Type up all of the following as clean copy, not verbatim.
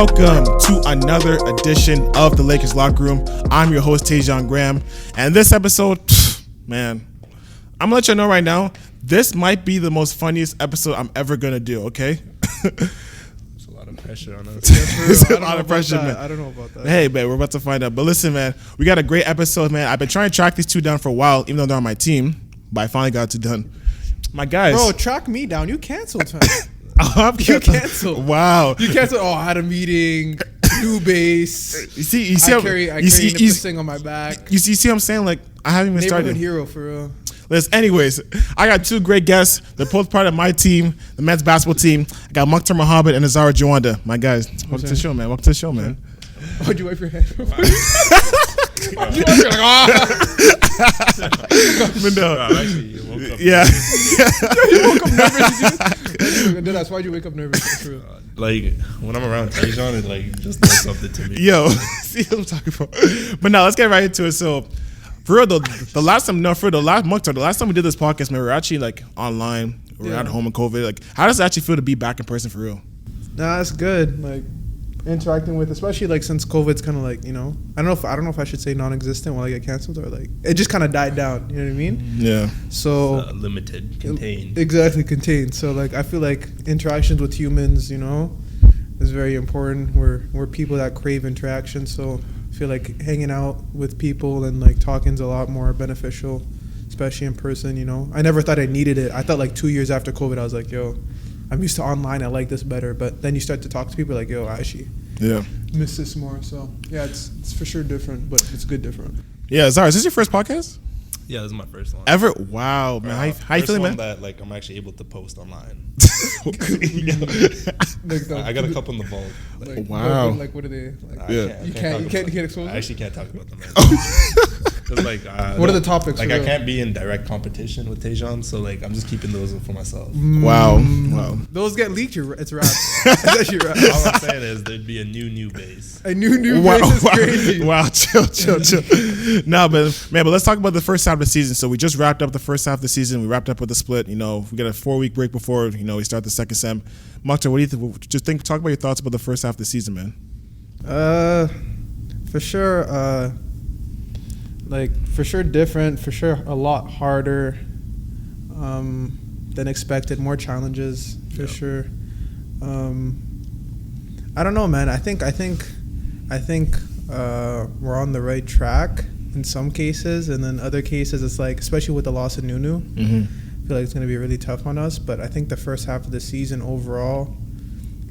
Welcome to another edition of the Lakers Locker Room. I'm your host, Tajon Graham. And this episode, man, I'm going to let you know right now, this might be the most funniest episode I'm ever going to do, okay? There's a lot of pressure on us. There's a lot of pressure, man. I don't know about that. Hey, man, we're about to find out. But listen, man, we got a great episode, man. I've been trying to track these two down for a while, even though they're on my team. But I finally got it done. My guys. Bro, track me down. You canceled, man. You canceled. Wow. You canceled. Oh, I had a meeting. New base. You see, I carry this thing on my back. You see what I'm saying? Like, I haven't even started. Neighborhood hero, for real. Anyways, I got two great guests. They're both part of my team, the men's basketball team. I got Muktar Mohamed and Hazara Jawanda. My guys, welcome to the show, man. Welcome to the show, man. Why'd you wipe your head? You woke up. Yeah. You woke up nervous. That's why'd you wake up nervous? Like, when I'm around Tajon, it like just does something to me. Yo, see what I'm talking about. But now let's get right into it. So, for real, the last time we did this podcast, man, we were actually like online. We were at home in COVID. Like, how does it actually feel to be back in person for real? Nah, it's good. Like, interacting with, especially like since COVID's kind of like, you know, I don't know if I should say non-existent while I get canceled, or like it just kind of died down. You know what I mean? Yeah. So limited, contained. Exactly, contained. So like I feel like interactions with humans, you know, is very important. We're people that crave interaction. So I feel like hanging out with people and like talking is a lot more beneficial, especially in person. You know, I never thought I needed it. I thought like 2 years after COVID, I was like, yo, I'm used to online. I like this better. But then you start to talk to people like, yo, I actually miss this more. So yeah, it's for sure different, but it's good different. Yeah, Zara, is this your first podcast? Yeah, this is my first one. Ever? Wow, man. How you feeling, man? That like I'm actually able to post online. Like I got a couple in the vault. Like, wow. Like what are they? Like, You can't expose. I actually can't talk about them. Like, what are the topics? Like, I can't be in direct competition with Tajon, so like I'm just keeping those for myself. Wow. Those get leaked. It's rap. It's actually rap. All I'm saying is there'd be a new base. A new base is crazy. Wow, chill. Nah, but let's talk about the first half of the season. So we just wrapped up the first half of the season. We wrapped up with the split. You know, we got a 4-week break before, you know, we start the second sem. Muktar, what do you think? Talk about your thoughts about the first half of the season, man. For sure. Like, for sure different, for sure a lot harder than expected, more challenges, for sure. I don't know, man. I think we're on the right track in some cases, and then other cases it's like, especially with the loss of Nunu, I feel like it's going to be really tough on us. But I think the first half of the season overall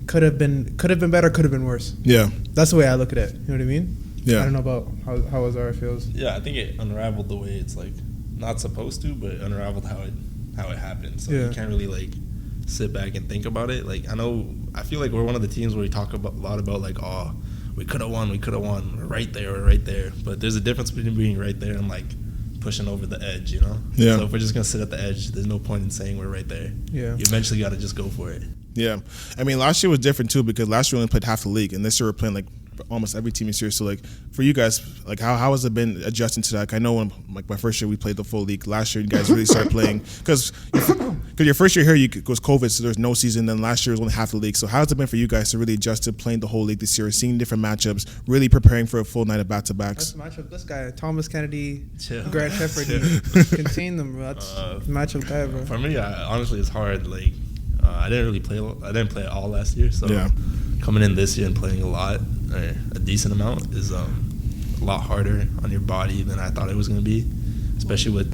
could have been better, could have been worse. Yeah. That's the way I look at it. You know what I mean? Yeah. I don't know about how Hazara feels. Yeah, I think it unraveled the way it's like not supposed to, but unraveled how it happened. So you can't really like sit back and think about it. Like I feel like we're one of the teams where we talk a lot about like, oh, we could have won. We're right there. But there's a difference between being right there and like pushing over the edge, you know? Yeah. So if we're just gonna sit at the edge, there's no point in saying we're right there. Yeah. You eventually got to just go for it. Yeah. I mean, last year was different too, because last year we only played half the league, and this year we're playing like almost every team is here. So like for you guys, like how has it been adjusting to that? Like, I know when like my first year we played the full league. Last year you guys really started playing because your first year here was COVID, so there's no season. Then last year was only half the league. So how has it been for you guys to really adjust to playing the whole league this year, seeing different matchups, really preparing for a full night of back-to-backs? That's the matchup. This guy, Thomas Kennedy, Grant Shepard, contain them, bro. That's matchup guy, bro. For me, honestly, it's hard. Like I didn't play all last year, so coming in this year and playing a decent amount is a lot harder on your body than I thought it was going to be, especially with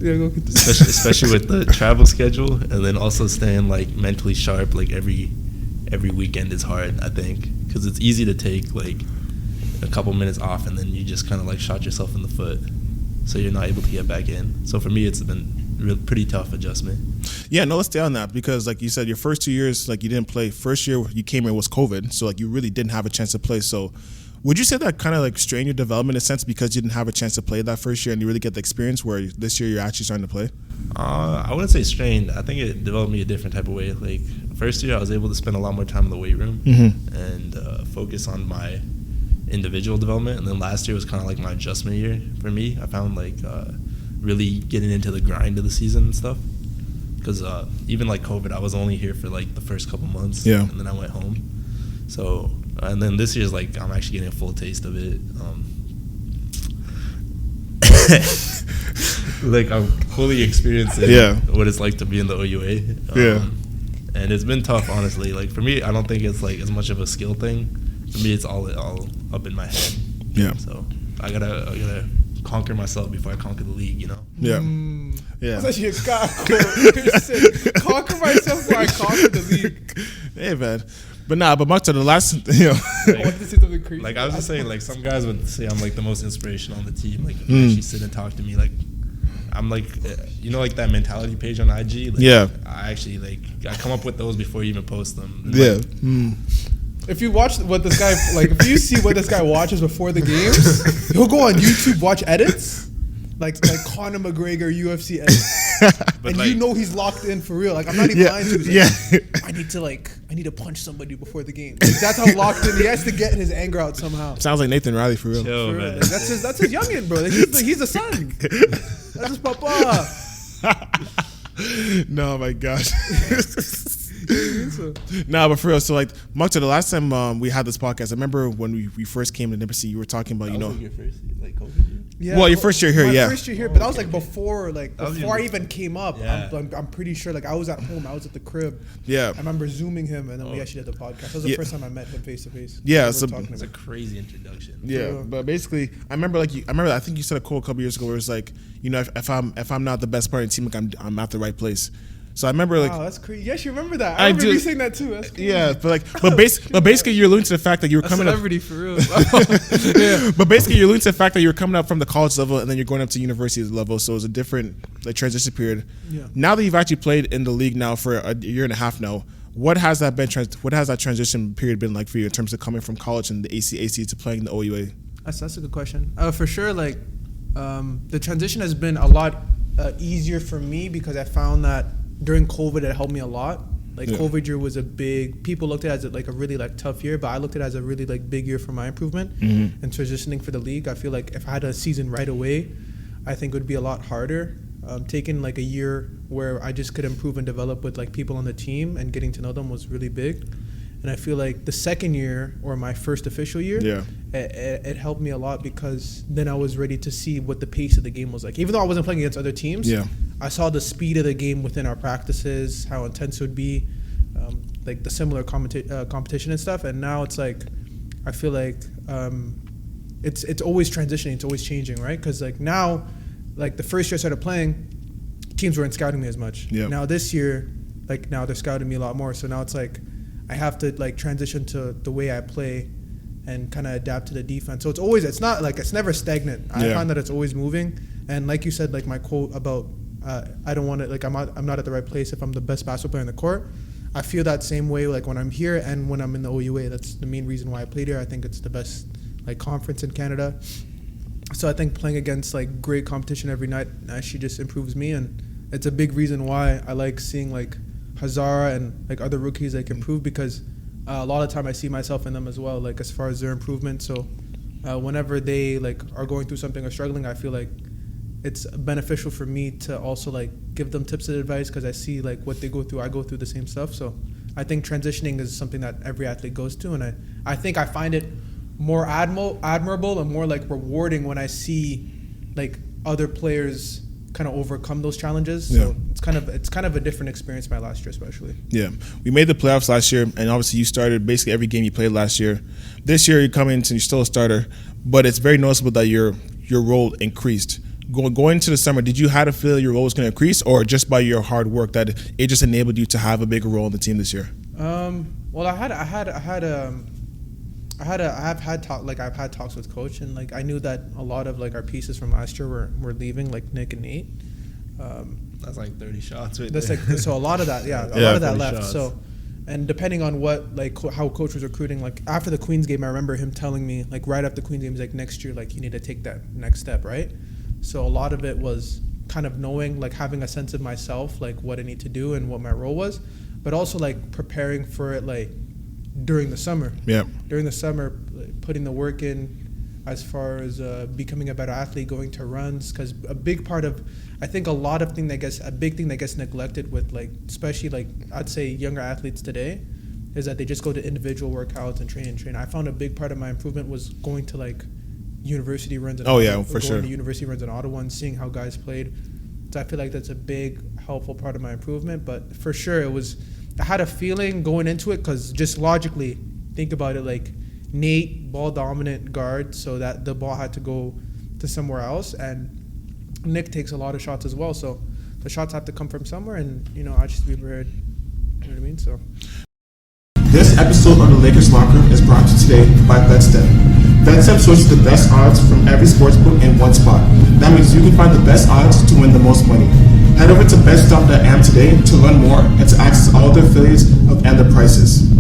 especially with the travel schedule, and then also staying like mentally sharp. Like every weekend is hard, I think, because it's easy to take like a couple minutes off and then you just kind of like shot yourself in the foot, so you're not able to get back in. So for me, it's been pretty tough adjustment. Yeah, no, let's stay on that, because like you said, your first 2 years, like you didn't play. First year you came here was COVID, so like you really didn't have a chance to play. So would you say that kind of like strained your development in a sense, because you didn't have a chance to play that first year and you really get the experience, where this year you're actually starting to play? I wouldn't say strained. I think it developed me a different type of way. Like first year I was able to spend a lot more time in the weight room and focus on my individual development, and then last year was kind of like my adjustment year for me. I found like really getting into the grind of the season and stuff, because even like COVID, I was only here for like the first couple months, and then I went home. So and then this year's like I'm actually getting a full taste of it. Like I'm fully experiencing what it's like to be in the OUA. And it's been tough, honestly. Like for me, I don't think it's like as much of a skill thing. For me, it's all up in my head. Yeah. So I gotta conquer myself before I conquer the league. You know. Yeah. Yeah. That's actually a God. Conquer myself before I conquer the league. Hey man. But Muktar, the last, you know. I wanted to say something crazy. Like I was just saying, like some guys would say I'm like the most inspirational on the team. Like they actually sit and talk to me. Like I'm like, you know, like that mentality page on IG. Like, yeah. I actually I come up with those before you even post them. And yeah. Like, if you watch what this guy if you see what this guy watches before the games, he'll go on YouTube, watch edits. Like Conor McGregor UFC edits. And like, you know he's locked in for real. Like I'm not even lying to you. Like, I need to punch somebody before the game. Like, that's how locked in he has to get his anger out somehow. Sounds like Nathan Riley for real. Chill, for real. man. Like, that's his youngin, bro. Like, he's the son. That's his papa. No, my gosh. Nah, but for real. So like Muktar, the last time we had this podcast, I remember when we first came to Nipsey, you were talking about, you know, like your first like COVID year? Yeah, well, your first year here, my first year here, but that was like before I even came up. Yeah. I'm pretty sure. Like I was at home, I was at the crib. Yeah. I remember zooming him, and then we actually did the podcast. That was the first time I met him face to face. Yeah, so It's a crazy introduction. Yeah, but basically, I remember I think you said a quote a couple years ago where it's like, you know, if I'm not the best player in the team, like I'm at the right place. So I remember like, wow, that's crazy. Yes, you remember that. I remember you saying that too. That's crazy. Yeah, but basically you're alluding to the fact that you were coming up. Celebrity for real. Yeah. But basically you're alluding to the fact that you were coming up from the college level and then you're going up to university level. So it was a different like transition period. Yeah. Now that you've actually played in the league now for a year and a half now, what has that transition period been like for you in terms of coming from college and the ACAC to playing the OUA? That's a good question. For sure, like the transition has been a lot easier for me because I found that during COVID it helped me a lot. Like COVID year was people looked at it as like a really like tough year, but I looked at it as a really like big year for my improvement and transitioning for the league. I feel like if I had a season right away, I think it would be a lot harder. Taking like a year where I just could improve and develop with like people on the team and getting to know them was really big. And I feel like the second year or my first official year, it helped me a lot because then I was ready to see what the pace of the game was like. Even though I wasn't playing against other teams, I saw the speed of the game within our practices, how intense it would be, like the similar competition and stuff. And now it's like, I feel like it's always transitioning, it's always changing, right? Because like now, like the first year I started playing, teams weren't scouting me as much. Now this year, like now they're scouting me a lot more. So now it's like, I have to like transition to the way I play and kind of adapt to the defense. So it's never stagnant. I find that it's always moving. And like you said, like my quote about I don't want to, like I'm not at the right place if I'm the best basketball player in the court. I feel that same way like when I'm here and when I'm in the OUA. That's the main reason why I played here. I think it's the best like conference in Canada. So I think playing against like great competition every night actually just improves me, and it's a big reason why I like seeing like Hazara and like other rookies like improve, because a lot of time I see myself in them as well, like as far as their improvement. So whenever they like are going through something or struggling, I feel like it's beneficial for me to also like give them tips and advice, because I see like what they go through. I go through the same stuff. So I think transitioning is something that every athlete goes to, and I think I find it more admirable and more like rewarding when I see like other players kind of overcome those challenges. So it's kind of a different experience my last year especially. Yeah. We made the playoffs last year, and obviously you started basically every game you played last year. This year you come in and you're still a starter, but it's very noticeable that your role increased. Going into the summer, did you have to feel your role was going to increase, or just by your hard work that it just enabled you to have a bigger role in the team this year? Well, I've had talks with coach, and like I knew that a lot of like our pieces from last year were leaving, like Nick and Nate. That's like 30 shots right that's there. Like so a lot of that, a lot of that left. Shots. So, and depending on what like how coach was recruiting, like after the Queens game, I remember him telling me like right after the Queens game, he's like, next year like you need to take that next step, right? So a lot of it was kind of knowing, like having a sense of myself, like what I need to do and what my role was, but also like preparing for it like during the summer. During the summer, like, putting the work in as far as becoming a better athlete, going to runs, because a big part of, I think a big thing that gets neglected with like, especially like I'd say younger athletes today, is that they just go to individual workouts and train. I found a big part of my improvement was going to like university runs in going to university runs in Ottawa and seeing how guys played. So I feel like that's a big helpful part of my improvement. But for sure, I had a feeling going into it because just logically think about it, like Nate, ball dominant guard, so that the ball had to go to somewhere else, and Nick takes a lot of shots as well, so the shots have to come from somewhere, and I just be prepared. You know what I mean? So this episode of the Lakers Locker Room is brought to you today by BetStep. BetStep sources the best odds from every sportsbook in one spot. That means you can find the best odds to win the most money. Head over to betstep.am today to learn more and to access all the affiliates and the prices.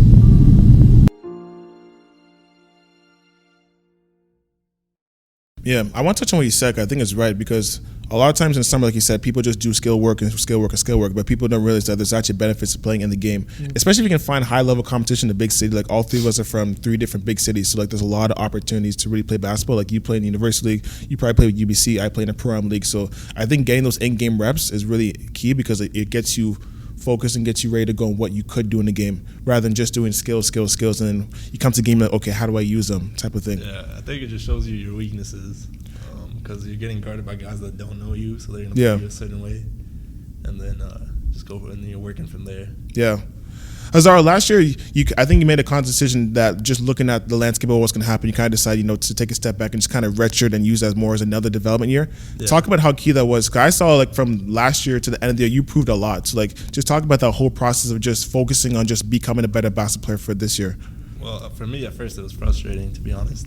Yeah, I want to touch on what you said. I think it's right because a lot of times in summer, like you said, people just do skill work, but people don't realize that there's actually benefits to playing in the game, especially if you can find high-level competition in a big city. Like all three of us are from 3 different big cities, so like there's a lot of opportunities to really play basketball. Like you play in the university league, you probably play with UBC, I play in a pro-am league. So I think getting those in-game reps is really key because it gets you focus and gets you ready to go on what you could do in the game rather than just doing skills, and then you come to the game like, okay, how do I use them type of thing. Yeah, I think it just shows you your weaknesses because you're getting guarded by guys that don't know you, so they're going to play you a certain way, and then just go and you're working from there. Yeah. Hazara, last year, I think you made a conscious decision that just looking at the landscape of what's going to happen, you kind of decided, to take a step back and just kind of redshirt and use that more as another development year. Yeah. Talk about how key that was. Because I saw, like, from last year to the end of the year, you proved a lot. So, like, just talk about that whole process of just focusing on just becoming a better basketball player for this year. Well, for me, at first, it was frustrating, to be honest.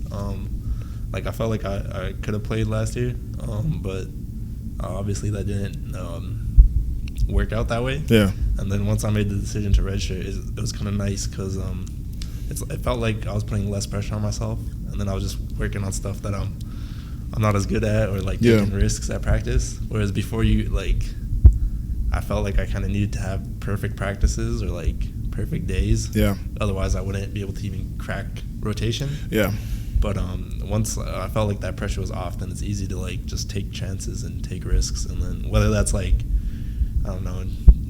I felt like I could have played last year, but obviously that didn't work out that way. Yeah. And then once I made the decision to redshirt, it was kind of nice because it felt like I was putting less pressure on myself, and then I was just working on stuff that I'm not as good at or like taking risks at practice. Whereas before I felt like I kind of needed to have perfect practices or like perfect days. Yeah. Otherwise, I wouldn't be able to even crack rotation. Yeah. But once I felt like that pressure was off, then it's easy to like just take chances and take risks, and then whether that's like I don't know,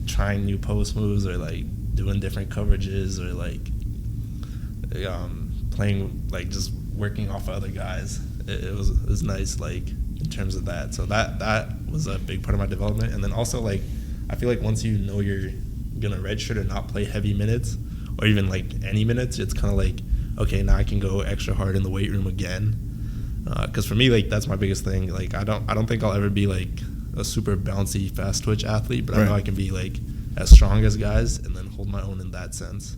trying new post moves or like doing different coverages or like playing like just working off of other guys. It was nice like in terms of that. So that was a big part of my development. And then also like I feel like once you know you're gonna redshirt or not play heavy minutes or even like any minutes, it's kind of like okay, now I can go extra hard in the weight room again. Because for me like that's my biggest thing. Like I don't think I'll ever be like a super bouncy, fast twitch athlete, but I know I can be like as strong as guys and then hold my own in that sense.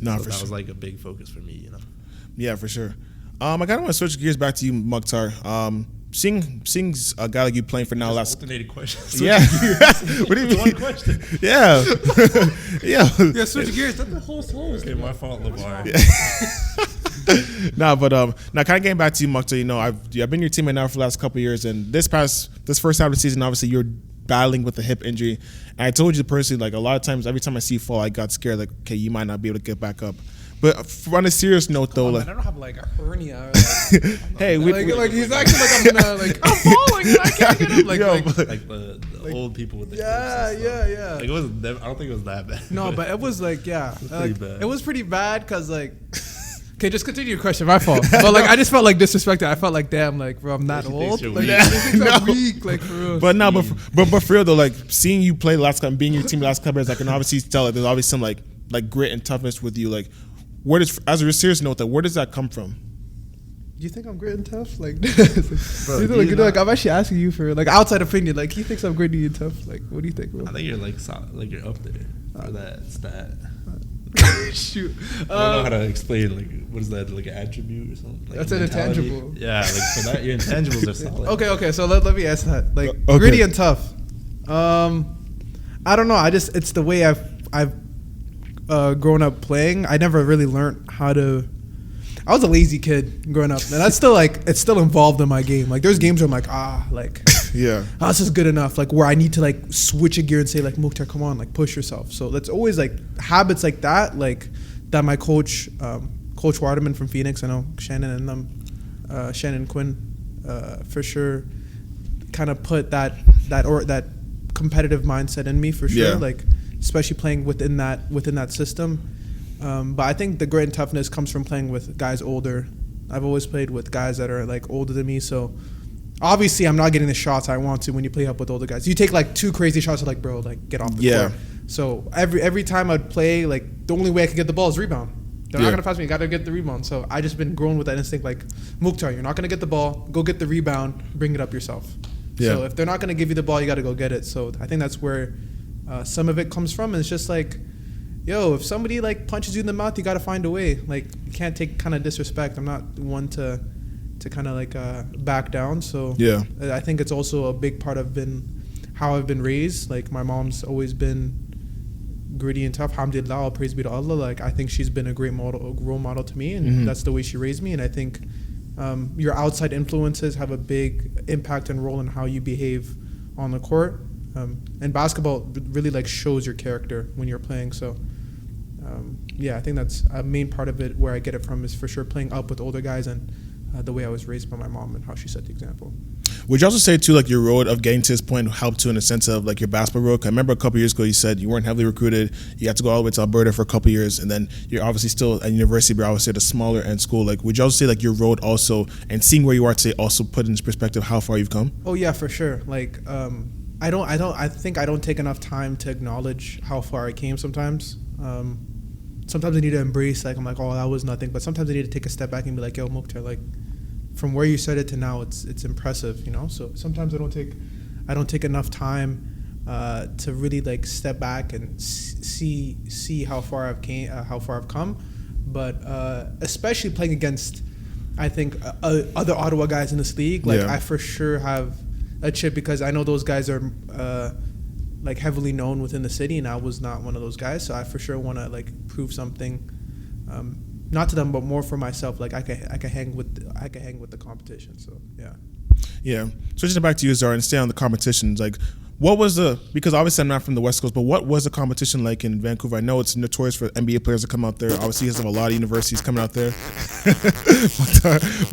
No, so that was like a big focus for me, Yeah, for sure. I kind of want to switch gears back to you, Muktar. Seeing a guy like you playing for now last alternated questions. Yeah. What do you mean? One question. Yeah. Yeah. Yeah, switch gears. That's the whole song. Okay, my fault, LeVar. But now kind of getting back to you, Muktar, I've been your teammate now for the last couple of years, and this first half of the season, obviously you're battling with a hip injury. And I told you personally, like a lot of times, every time I see you fall, I got scared, like, okay, you might not be able to get back up. But on a serious note, though, I don't have like a hernia. Or, like, hey, he's acting like I'm gonna like I'm falling. I can't get up. Like the old people with the yeah. Like I don't think it was that bad. No, but it was like pretty bad. It was pretty bad because like. Okay, just continue your question. My fault. But like, I just felt like disrespected. I felt like, damn, like, bro, I'm not old. Like, I'm weak, like, for real. But no, but for real though, like, seeing you play the last couple, being your team the last couple years, I can obviously tell there's obviously some like grit and toughness with you. Like, as a serious note, where does that come from? Do you think I'm grit and tough? Like, bro, I'm actually asking you for like outside opinion. Like, he thinks I'm gritty and tough. Like, what do you think, bro? I think you're like you're up there for that stat. Shoot, I don't know how to explain. Like, what is that? Like an attribute or something? Like that's an intangible. Yeah, like for that, your intangibles are solid. Okay. So let me answer that. Like gritty and tough. I don't know. It's the way I've grown up playing. I never really learned how to. I was a lazy kid growing up, and that's still like it's still involved in my game. Like there's games where I'm like yeah, this is good enough. Like where I need to like switch a gear and say like Muktar, come on, like push yourself. So that's always like habits like that my coach, Coach Waterman from Phoenix, I know Shannon and them, Shannon Quinn, for sure, kind of put that competitive mindset in me for sure. Yeah. Like especially playing within that system. But I think the grit and toughness comes from playing with guys older. I've always played with guys that are like older than me, so obviously I'm not getting the shots I want to when you play up with older guys. You take like 2 crazy shots, you're like, bro, like get off the court. So every time I'd play, like the only way I could get the ball is rebound. They're not gonna pass me. You gotta get the rebound. So I just been growing with that instinct. Like, Muktar, you're not gonna get the ball. Go get the rebound. Bring it up yourself. Yeah. So if they're not gonna give you the ball, you gotta go get it. So I think that's where some of it comes from. And it's just like, yo, if somebody like punches you in the mouth, you gotta find a way. Like, you can't take kind of disrespect. I'm not one to kind of like back down. So yeah, I think it's also a big part of how I've been raised. Like, my mom's always been gritty and tough. Alhamdulillah, all praise be to Allah. Like, I think she's been a great role model to me, and that's the way she raised me. And I think your outside influences have a big impact and role in how you behave on the court. And basketball really like shows your character when you're playing. So yeah, I think that's a main part of it. Where I get it from is for sure playing up with older guys and the way I was raised by my mom and how she set the example. Would you also say too, like, your road of getting to this point helped too in the sense of like your basketball road? I remember a couple years ago you said you weren't heavily recruited. You had to go all the way to Alberta for a couple years, and then you're obviously still at university, but obviously at a smaller end school. Like, would you also say like your road also, and seeing where you are today, also put into perspective how far you've come? Oh yeah, for sure. Like I think I don't take enough time to acknowledge how far I came sometimes. Sometimes I need to embrace, like, I'm like, oh, that was nothing. But sometimes I need to take a step back and be like, yo, Muktar, like, from where you started to now, it's impressive, you know? So sometimes I don't take enough time to really like step back and see how far I've come. But especially playing against, I think, other Ottawa guys in this league, like, I for sure have a chip because I know those guys are like heavily known within the city, and I was not one of those guys. So I for sure want to like prove something, not to them, but more for myself. Like, I can hang with the competition. So yeah. Switching it back to you, Hazara, and stay on the competitions. Like, what was because obviously I'm not from the West Coast, but what was the competition like in Vancouver? I know it's notorious for NBA players to come out there. Obviously, you guys have a lot of universities coming out there.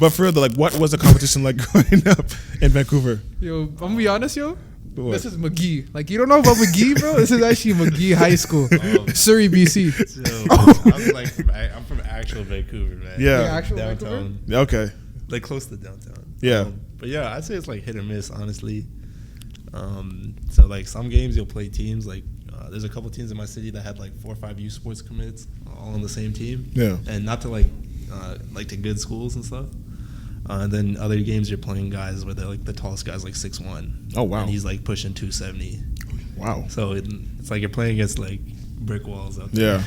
But for real, like, what was the competition like growing up in Vancouver? Yo, I'm gonna be honest, yo. What? This is McGee. Like, you don't know about McGee, bro? This is actually McGee High School, Surrey, BC. I'm from actual Vancouver, man. Yeah, actual downtown. Vancouver? Okay, like close to downtown. Yeah, but yeah, I'd say it's like hit or miss, honestly. So like some games you'll play teams like there's a couple teams in my city that had like 4 or 5 youth sports commits all on the same team. Yeah, and not to like to good schools and stuff. And then other games you're playing guys where they're like the tallest guy's like 6'1". Oh wow! And he's like pushing 270. Wow! So it's like you're playing against like brick walls out there. Yeah.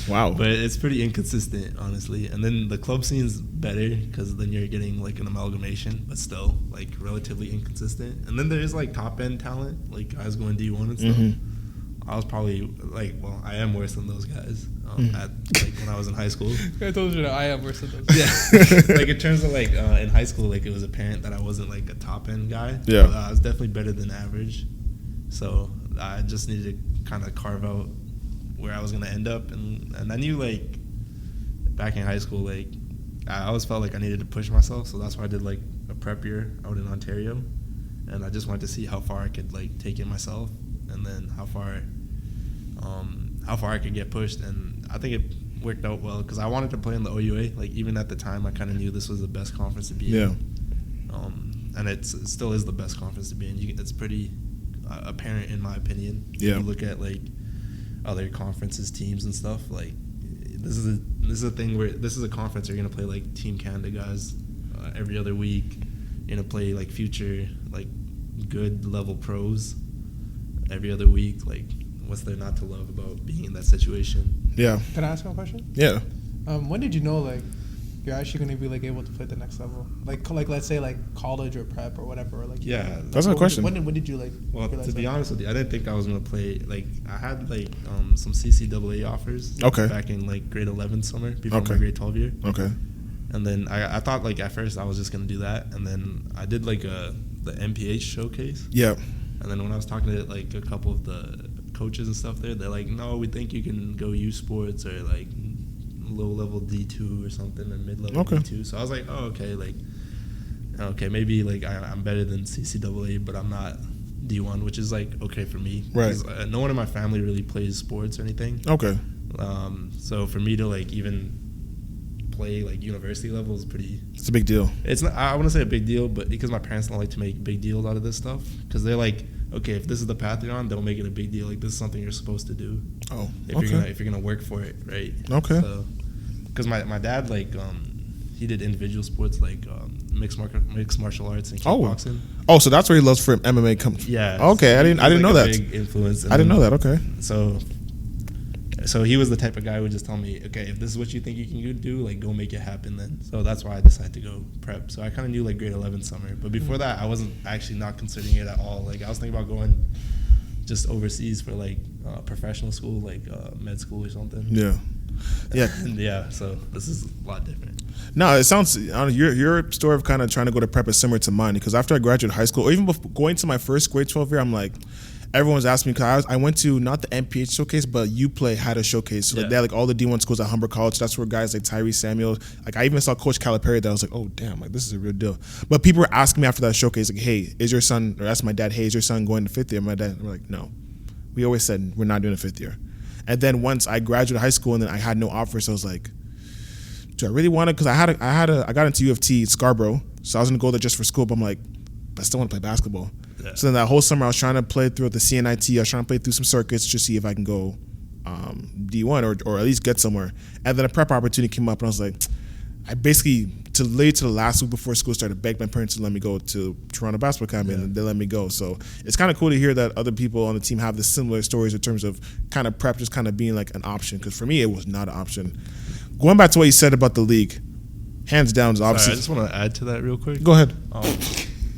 Wow. But it's pretty inconsistent, honestly. And then the club scene's better because then you're getting like an amalgamation, but still like relatively inconsistent. And then there's like top end talent, like guys going D1 and stuff. I was probably I am worse than those guys at like when I was in high school. I told you that I am worse than those guys. Yeah. Like in terms of like in high school, like it was apparent that I wasn't like a top end guy. Yeah. But I was definitely better than average. So I just needed to kind of carve out where I was gonna end up, and I knew like back in high school, like I always felt like I needed to push myself, so that's why I did like a prep year out in Ontario, and I just wanted to see how far I could like take it myself, and then how far I could get pushed, and I think it worked out well because I wanted to play in the OUA. Like even at the time, I kind of knew this was the best conference to be in. And it still is the best conference to be in. It's pretty apparent in my opinion. Yeah. If you look at like other conferences, teams and stuff, like this is a thing where this is a conference where you're gonna play like Team Canada guys every other week. You're gonna play like future like good level pros every other week. Like what's there not to love about being in that situation? Yeah. Can I ask you a question? Yeah. When did you know like you're actually going to be like able to play at the next level? Like let's say like college or prep or whatever. Or like that's my question. When did you like? Well, to be honest with you, I didn't think I was going to play. Like I had like some CCAA offers. Okay. Back in like grade 11 summer before my grade 12 year. Okay. And then I thought like at first I was just going to do that, and then I did like the MPH showcase. Yeah. And then when I was talking to like a couple of the coaches and stuff there, they're like, no, we think you can go U Sports or like low level D2 or something and mid level D2. So I was like, oh, okay, maybe like I'm better than CCAA, but I'm not D1, which is like okay for me. Right. No one in my family really plays sports or anything. Okay. So for me to like even play like university level is pretty. It's a big deal. It's not. I wouldn't say a big deal, but because my parents don't like to make big deals out of this stuff, because they're like, okay, if this is the path you're on, don't make it a big deal. Like this is something you're supposed to do. Oh, if you're gonna work for it, right? Okay. So, because my dad like he did individual sports like mixed martial arts and kickboxing. Oh, so that's where he loves for MMA. Yeah. Okay, I didn't know that. Big influence. I didn't know that. Okay. So he was the type of guy who would just tell me, okay, if this is what you think you can do, like go make it happen then. So that's why I decided to go prep. So I kind of knew like grade 11 summer, but before that I wasn't actually not considering it at all. Like I was thinking about going just overseas for like professional school, like med school or something. Yeah. Yeah. Yeah. So this is a lot different. No, it sounds your story of kind of trying to go to prep is similar to mine, because after I graduated high school, or even before going to my first grade 12 year, I'm like, everyone's asking me, because I went to not the MPH showcase, but UPlay had a showcase. So like they had like all the D1 schools at Humber College. That's where guys like Tyrese Samuel, like I even saw Coach Calipari that I was like, oh damn, like this is a real deal. But people were asking me after that showcase, like, hey, is your son, or asked my dad, hey, is your son going to fifth year? My dad, we're like, no. We always said we're not doing a fifth year. And then once I graduated high school and then I had no offers, so I was like, do I really want to? Because I got into U of T Scarborough, so I was gonna go there just for school. But I'm like, I still want to play basketball. Yeah. So then that whole summer I was trying to play through the CNIT. I was trying to play through some circuits to see if I can go D1 or at least get somewhere. And then a prep opportunity came up, and I was like, I basically to the last week before school started, begged my parents to let me go to Toronto Basketball Academy, and they let me go. So it's kind of cool to hear that other people on the team have the similar stories in terms of kind of prep just kind of being like an option. Because for me, it was not an option. Going back to what you said about the league, hands down is obviously. Sorry, I just want to add to that real quick. Go ahead.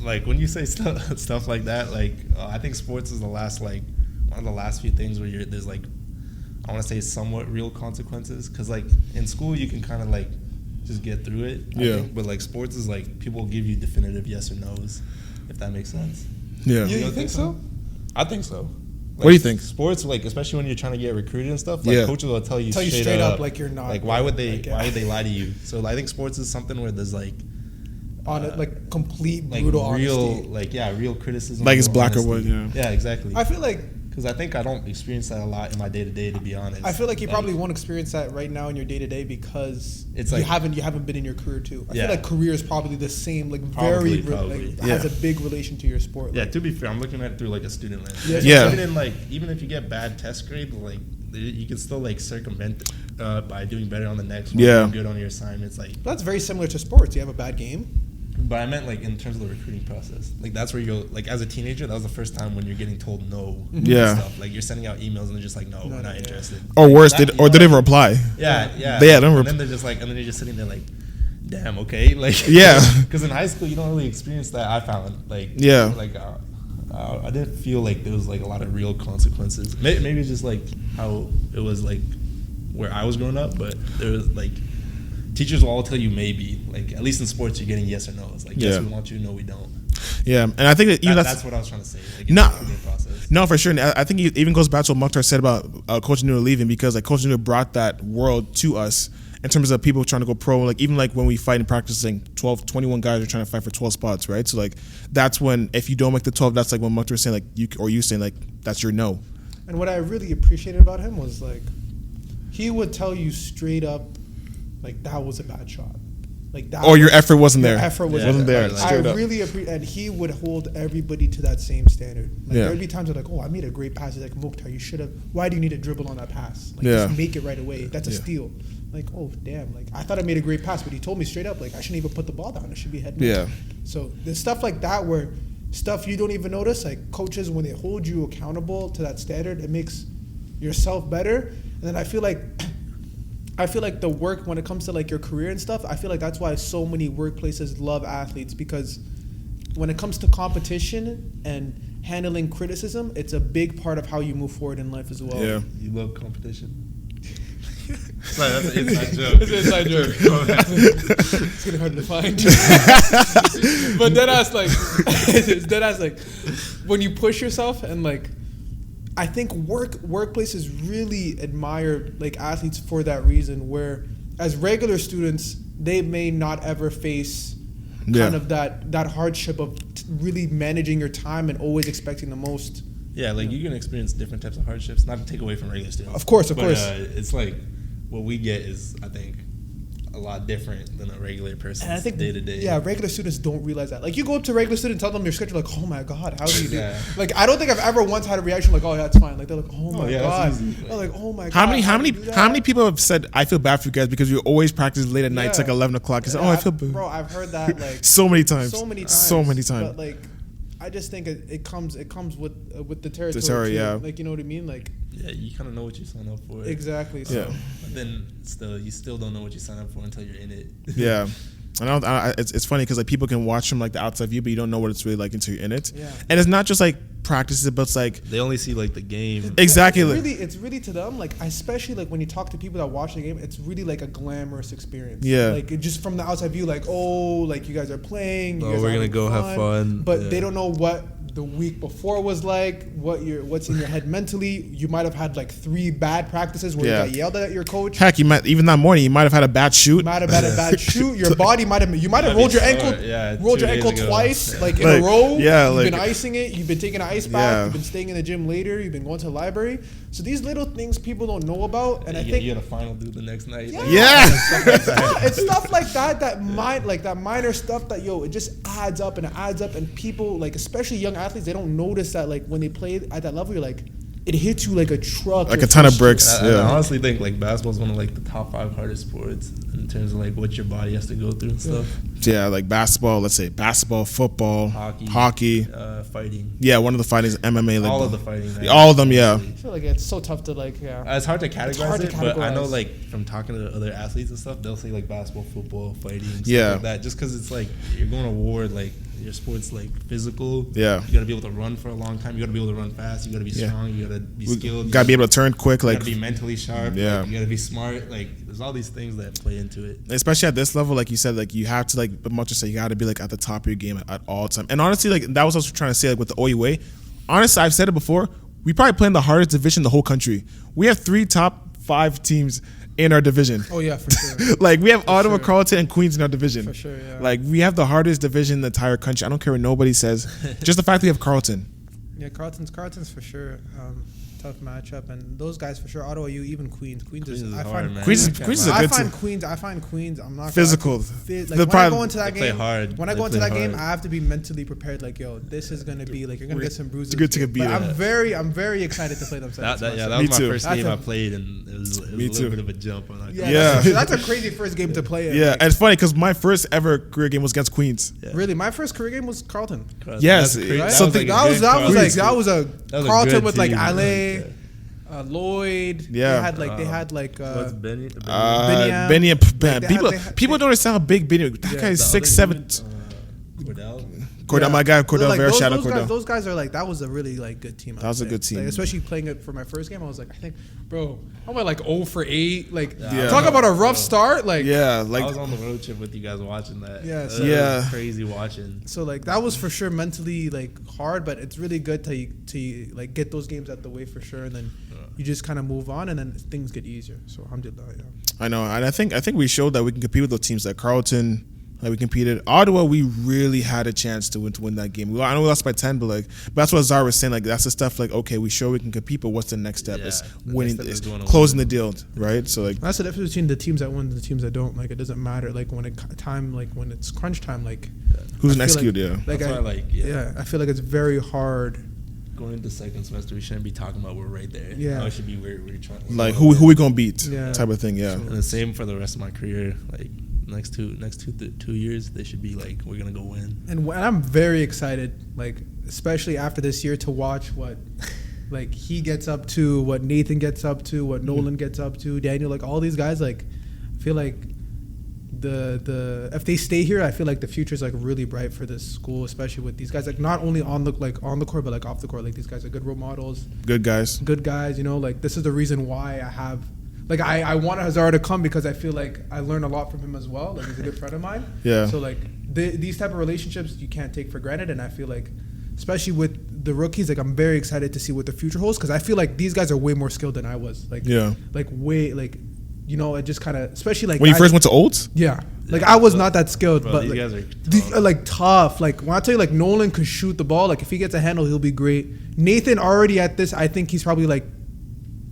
Like when you say stuff like that, like I think sports is one of the last few things where there's like, I want to say somewhat real consequences, because like in school you can kind of like just get through it. I think, but like sports is like people will give you definitive yes or no's, if that makes sense. Yeah. You think so? I think so. Like, what do you think? Sports, like especially when you're trying to get recruited and stuff, like coaches will tell you straight up like you're not. Like why would they lie to you? So I think sports is something where there's like on it, like complete like brutal real honesty. Real criticism. Like it's black honesty. or white. Yeah, exactly. I feel like, because I think I don't experience that a lot in my day to day, to be honest. I feel like you probably won't experience that right now in your day to day because it's like, you haven't been in your career too. I feel like career is probably the same, like probably. Has a big relation to your sport. Yeah, to be fair, I'm looking at it through like a student lens. Yeah. Even if you get bad test grade, like you can still like circumvent by doing better on the next one. Doing good on your assignments. Like that's very similar to sports. You have a bad game. But I meant like in terms of the recruiting process. Like that's where you're like as a teenager, that was the first time when you're getting told no. Yeah. Stuff. Like you're sending out emails and they're just like, no, we're not interested. Or worse, they didn't even reply. Yeah. And then they're just like, and then you're just sitting there like, damn, okay, like yeah. Because in high school you don't really experience that. I found like I didn't feel like there was like a lot of real consequences. Maybe it's just like how it was like where I was growing up, but there was like. Teachers will all tell you maybe, like at least in sports, you're getting yes or no. It's like yes, we want you, no, we don't. Yeah, and I think that that's what I was trying to say. Like, no, for sure. And I think it even goes back to what Muktar said about Coach Newell leaving, because like Coach Newell brought that world to us in terms of people trying to go pro. Like even like when we fight in practice, like 21 guys are trying to fight for 12 spots, right? So like that's when if you don't make the 12, that's like when Muktar was saying like you saying like that's your no. And what I really appreciated about him was like he would tell you straight up. Like that was a bad shot. Like that. Or your effort wasn't there. Wasn't there. I really appreciate, and he would hold everybody to that same standard. Like there would be times where like, oh, I made a great pass. He's like, Muktar, you should have. Why do you need to dribble on that pass? Like just make it right away. That's a steal. Like, oh damn. Like I thought I made a great pass, but he told me straight up like I shouldn't even put the ball down. It should be head. Yeah. So there's stuff like that where stuff you don't even notice. Like coaches, when they hold you accountable to that standard, it makes yourself better. And then I feel like the work when it comes to like your career and stuff, I feel like that's why so many workplaces love athletes, because when it comes to competition and handling criticism, it's a big part of how you move forward in life as well. Yeah, you love competition. Sorry, that's an inside joke. It's an inside joke. It's getting hard to find. But deadass like when you push yourself and like. I think workplaces really admire like athletes for that reason, where as regular students they may not ever face kind of that hardship of really managing your time and always expecting the most Yeah, like you can experience different types of hardships. Not to take away from regular students. Of course. It's like what we get is, I think, a lot different than a regular person. And I think day to day. Yeah, regular students don't realize that. Like you go up to regular students, tell them your schedule, like, oh my god, how do you do? Yeah. Like I don't think I've ever once had a reaction like, oh yeah, it's fine. Like they're like, oh my god. They're like, oh my god. How many people have said I feel bad for you guys because you always practice late at night? It's like 11 o'clock. It's like, I feel bad. Bro, I've heard that like so many times. So many times. But like, I just think it comes with the territory. Too. Yeah. Like, you know what I mean? Like, yeah, you kind of know what you sign up for. Exactly. So. Yeah. But then you still don't know what you sign up for until you're in it. Yeah. It's funny because like people can watch from like the outside view, but you don't know what it's really like until you're in it. Yeah. And it's not just like practices, but it's like they only see like the game. Exactly. It's really to them, like especially like when you talk to people that watch the game, it's really like a glamorous experience. Yeah. Like it just from the outside view, like, oh, like you guys are playing. You guys we're gonna go have fun. But they don't know what the week before was like, what's in your head mentally. You might have had like 3 bad practices where you got yelled at your coach. Heck, even that morning you might have had a bad shoot. You might have had a bad shoot. Your body might have rolled your ankle. Rolled your ankle twice, like in a row. Yeah, you've been icing it. You've been taking an ice bath. You've been staying in the gym later. You've been going to the library. So these little things people don't know about, and I think you had a final due the next night. Yeah. It's stuff like that. That minor stuff that it just adds up and it adds up, and people like, especially young athletes, they don't notice that like when they play at that level, you're like, it hits you like a truck, like a ton of bricks. I honestly think like basketball is one of like the top 5 hardest sports in terms of like what your body has to go through and stuff. Yeah, like basketball. Let's say basketball, football, hockey, fighting. Yeah, one of the fighting is MMA. Like all of the fighting. All of them. Yeah. I feel like it's so tough to like. Yeah. It's hard to categorize it, but I know like from talking to other athletes and stuff, they'll say like basketball, football, fighting, stuff like that. Just because it's like you're going to war, like your sport's like physical. Yeah. You got to be able to run for a long time. You got to be able to run fast. You got to be strong. You got to be skilled. Got to be able to turn quick. You like got to be mentally sharp. Yeah. Like, you got to be smart. Like there's all these things that play into it. Especially at this level, like you said, like you have to like, but much to say, you got to be like at the top of your game at all time. And honestly, like that was what I was trying to say, like with the OUA. Honestly, I've said it before. We probably play in the hardest division in the whole country. We have 3 top 5 teams in our division. Oh yeah, for sure. Like we have Ottawa, Carleton, and Queens in our division. For sure, yeah. Like we have the hardest division in the entire country. I don't care what nobody says. Just the fact that we have Carleton. Yeah, Carleton's for sure. Tough matchup, and those guys for sure. Ottawa, Even Queens. Queens is a good team. I find Queens. I'm not physical. Like when I go into that game, I have to be mentally prepared. Like, this is gonna be like you're gonna get some bruises. It's good to get beat. I'm very excited to play them. That was my first game I played, and it was a little bit of a jump. That's a crazy first game to play. Yeah, and it's funny because my first ever career game was against Queens. Really, my first career game was Carleton. Yes, so that was a Carleton with like Ale. Lloyd, they had like what's Benny? Benny and people don't understand how big Benny. That guy is 6'7". Cordell, my guy, Cordell, very shout out Cordell. Those guys are like, that was a really like good team. That was a good team, like, especially playing it for my first game. I was like, I think, bro, I went like 0 for 8. Like, talk about a rough start. Like, like I was on the road trip with you guys watching that. Yeah, it was crazy watching. So like that was for sure mentally like hard, but it's really good to like get those games out the way for sure, and then you just kind of move on, and then things get easier. So alhamdulillah, I know, and I think we showed that we can compete with those teams like Carleton. Like we competed. Ottawa, we really had a chance to win that game. I know we lost by 10, but that's what Hazara was saying. Like that's the stuff. Like okay, we show we can compete, but what's the next step? Is winning, is closing the deal, right? So like that's the difference between the teams that win and the teams that don't. Like it doesn't matter. Like when it's crunch time, like who's next queued? I feel like it's very hard. Going into second semester, we shouldn't be talking about we're right there. Yeah, it should be where we're trying. Like who we gonna beat? Type of thing. Yeah, and the same for the rest of my career. Like next two years, they should be like we're gonna go win. And I'm very excited, like especially after this year, to watch what like he gets up to, what Nathan gets up to, what Nolan gets up to, Daniel, like all these guys. Like I feel like the if they stay here, I feel like the future is like really bright for this school, especially with these guys. Like not only on the court, but like off the court. Like these guys are good role models, good guys. You know, like this is the reason why I have. Like I wanted Hazara to come because I feel like I learned a lot from him as well. Like he's a good friend of mine. Yeah. So like these type of relationships you can't take for granted, and I feel like, especially with the rookies, like I'm very excited to see what the future holds, because I feel like these guys are way more skilled than I was. Like way like, you know, it just kind of, especially like when you first went to Olds. Yeah. Like I was not that skilled, bro, but these like, guys are these tough. are like tough. Like when I tell you, like Nolan could shoot the ball. Like if he gets a handle, he'll be great. Nathan already at this, I think he's probably like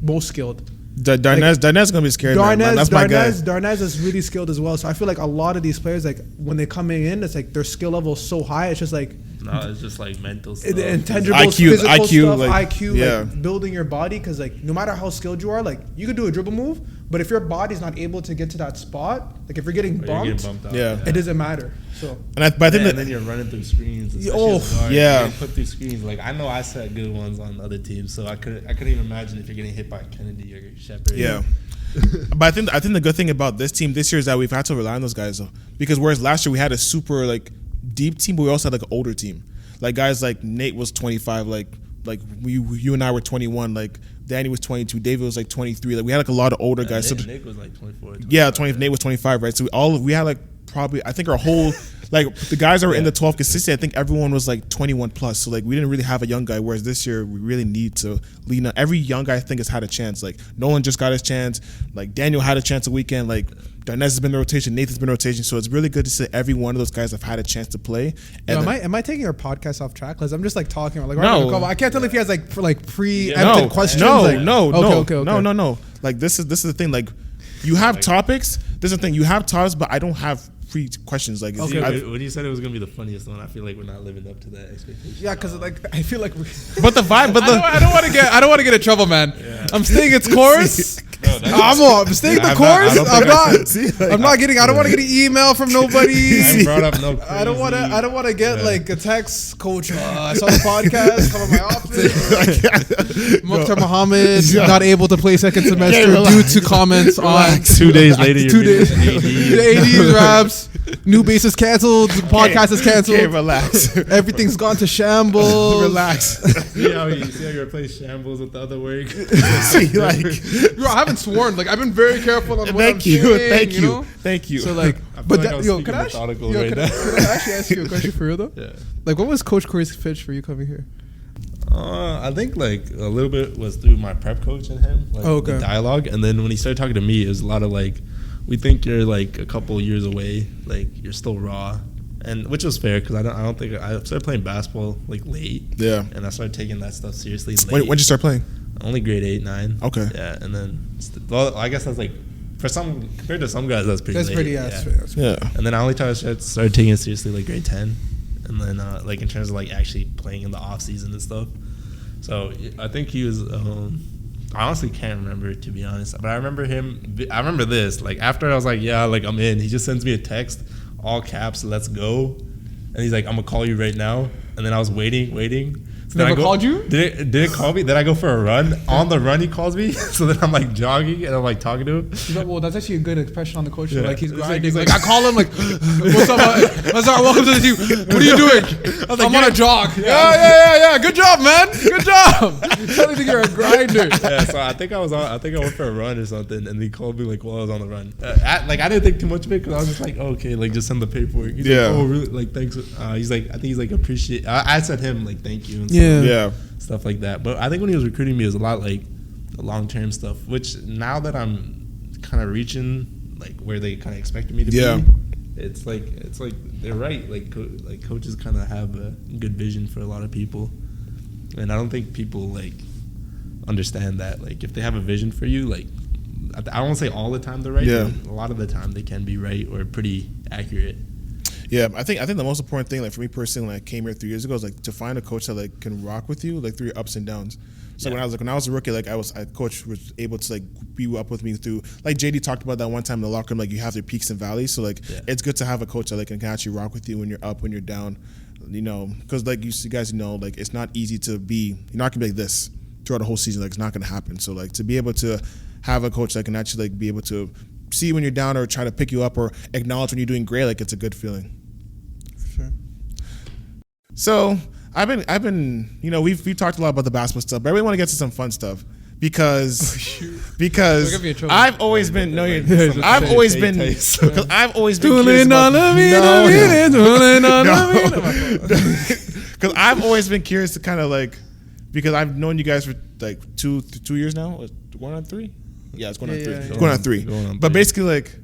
most skilled. Darnez gonna be scared. Man. That's my guy. Darnez is really skilled as well. So I feel like a lot of these players, like when they come in, it's like their skill level is so high. It's just like No, it's just like mental stuff. the intangibles, IQ, physical stuff, like, IQ, yeah. like building your body. Because like no matter how skilled you are, like you could do a dribble move, but if your body's not able to get to that spot, like if you're getting bumped, out. Yeah. it doesn't matter. So But I think and then you're running through screens. Oh, yeah. You put through screens. Like I know I set good ones on other teams, so I couldn't even imagine if you're getting hit by Kennedy or Shepard. yeah. But I think the good thing about this team this year is that we've had to rely on those guys though, because whereas last year we had a super like deep team, but we also had like an older team. Like guys like Nate was 25, like you and I were 21, like Danny was 22, David was like 23. Like we had like a lot of older guys. Nick was like 24. Yeah, 20. Nate was 25, right? So we had like probably I think our whole like the guys that were in the 12 consistent, I think everyone was like 21 plus. So like we didn't really have a young guy. Whereas this year we really need to lean on every young guy. I think has had a chance. Like Nolan just got his chance. Like Daniel had a chance a weekend. Like Darnez has been in the rotation. Nathan's been in rotation. So it's really good to see every one of those guys have had a chance to play. Yo, am I taking our podcast off track? Because I'm just like talking. Like No. I can't tell if he has like preempted questions. No, like, no. Like this is the thing. Like you have topics. This is the thing. You have topics, but I don't have pre questions. Like See, when you said it was gonna be the funniest one, I feel like we're not living up to that expectation. Yeah, because like I feel like. But the vibe. But I don't want to get in trouble, man. Yeah. I'm staying its course. I'm staying the course. I'm not getting. I don't want to get an email from nobody. I brought up no. I don't want to get like a text, coach. I saw the podcast. Come in my office. Muktar Mohamed not able to play second semester due to comments on 2 days later. 2 days. The ADs raps. New base is canceled. The podcast is canceled. Okay, relax. Everything's gone to shambles. Relax. See how you replace shambles with the other word? See, like, bro, I haven't sworn. Like I've been very careful on what I'm thank you, saying. thank you, know? thank you. So like, but can I actually ask you a question for real though? Yeah. Like, what was Coach Corey's pitch for you coming here? I think like a little bit was through my prep coach and him, like the dialogue, and then when he started talking to me, it was a lot of like, we think you're like a couple years away, like you're still raw, and which was fair because I don't think I started playing basketball like late, Yeah. and I started taking that stuff seriously late. When'd you start playing? Only grade 8, 9. Okay. Yeah, and then well, I guess that's like for some compared to some guys that's pretty. That's late. pretty. Yeah. And then I only started taking it seriously like grade 10, and then like in terms of like actually playing in the off season and stuff. So I think he was. I honestly can't remember, to be honest, but I remember him. I remember this. Like after I was like, yeah, like I'm in. He just sends me a text, all caps, let's go, and he's like, I'm gonna call you right now. And then I was waiting. So Never called you? Did it call me? Then I go for a run. On the run, he calls me. So then I'm like jogging and I'm like talking to him. He's like, well, that's actually a good expression on the coach. Yeah. Like he's It's grinding. like- Like, I call him like, what's up? Hazara, welcome to the team. What are you doing? I'm on a jog. Yeah. Good job, man. Good job. Telling me you're a grinder. Yeah, so I think I went for a run or something, and he called me like while I was on the run. I didn't think too much of it because I was just like, oh, okay, like just send the paperwork. He's like, oh, really? Like thanks. He's like, I think he's like appreciate. I said him like thank you. And stuff like that. But I think when he was recruiting me, it was a lot like long term stuff. Which now that I'm kind of reaching like where they kind of expected me to be, it's like they're right. Like coaches kind of have a good vision for a lot of people, and I don't think people like understand that. Like if they have a vision for you, like I won't say all the time they're right. Yeah. But a lot of the time they can be right or pretty accurate. Yeah, I think the most important thing, like for me personally, when I came here 3 years ago, is like to find a coach that like can rock with you, like through your ups and downs. So when I was a rookie, like coach was able to like be up with me through, like JD talked about that one time in the locker room, like you have your peaks and valleys. So like it's good to have a coach that like can actually rock with you when you're up, when you're down, you know, because like you guys know, like it's not easy to be, you're not gonna be like this throughout the whole season. Like it's not gonna happen. So like to be able to have a coach that can actually like be able to see when you're down or try to pick you up or acknowledge when you're doing great, like it's a good feeling. Sure. So I've been, you know, we've talked a lot about the basketball stuff, but I really want to get to some fun stuff because I've always been because I've always been curious because I've always been curious to kind of like, because I've known you guys for like 2 years now, going on 3. Yeah, it's going on 3. Yeah. Going on 3. But basically, like,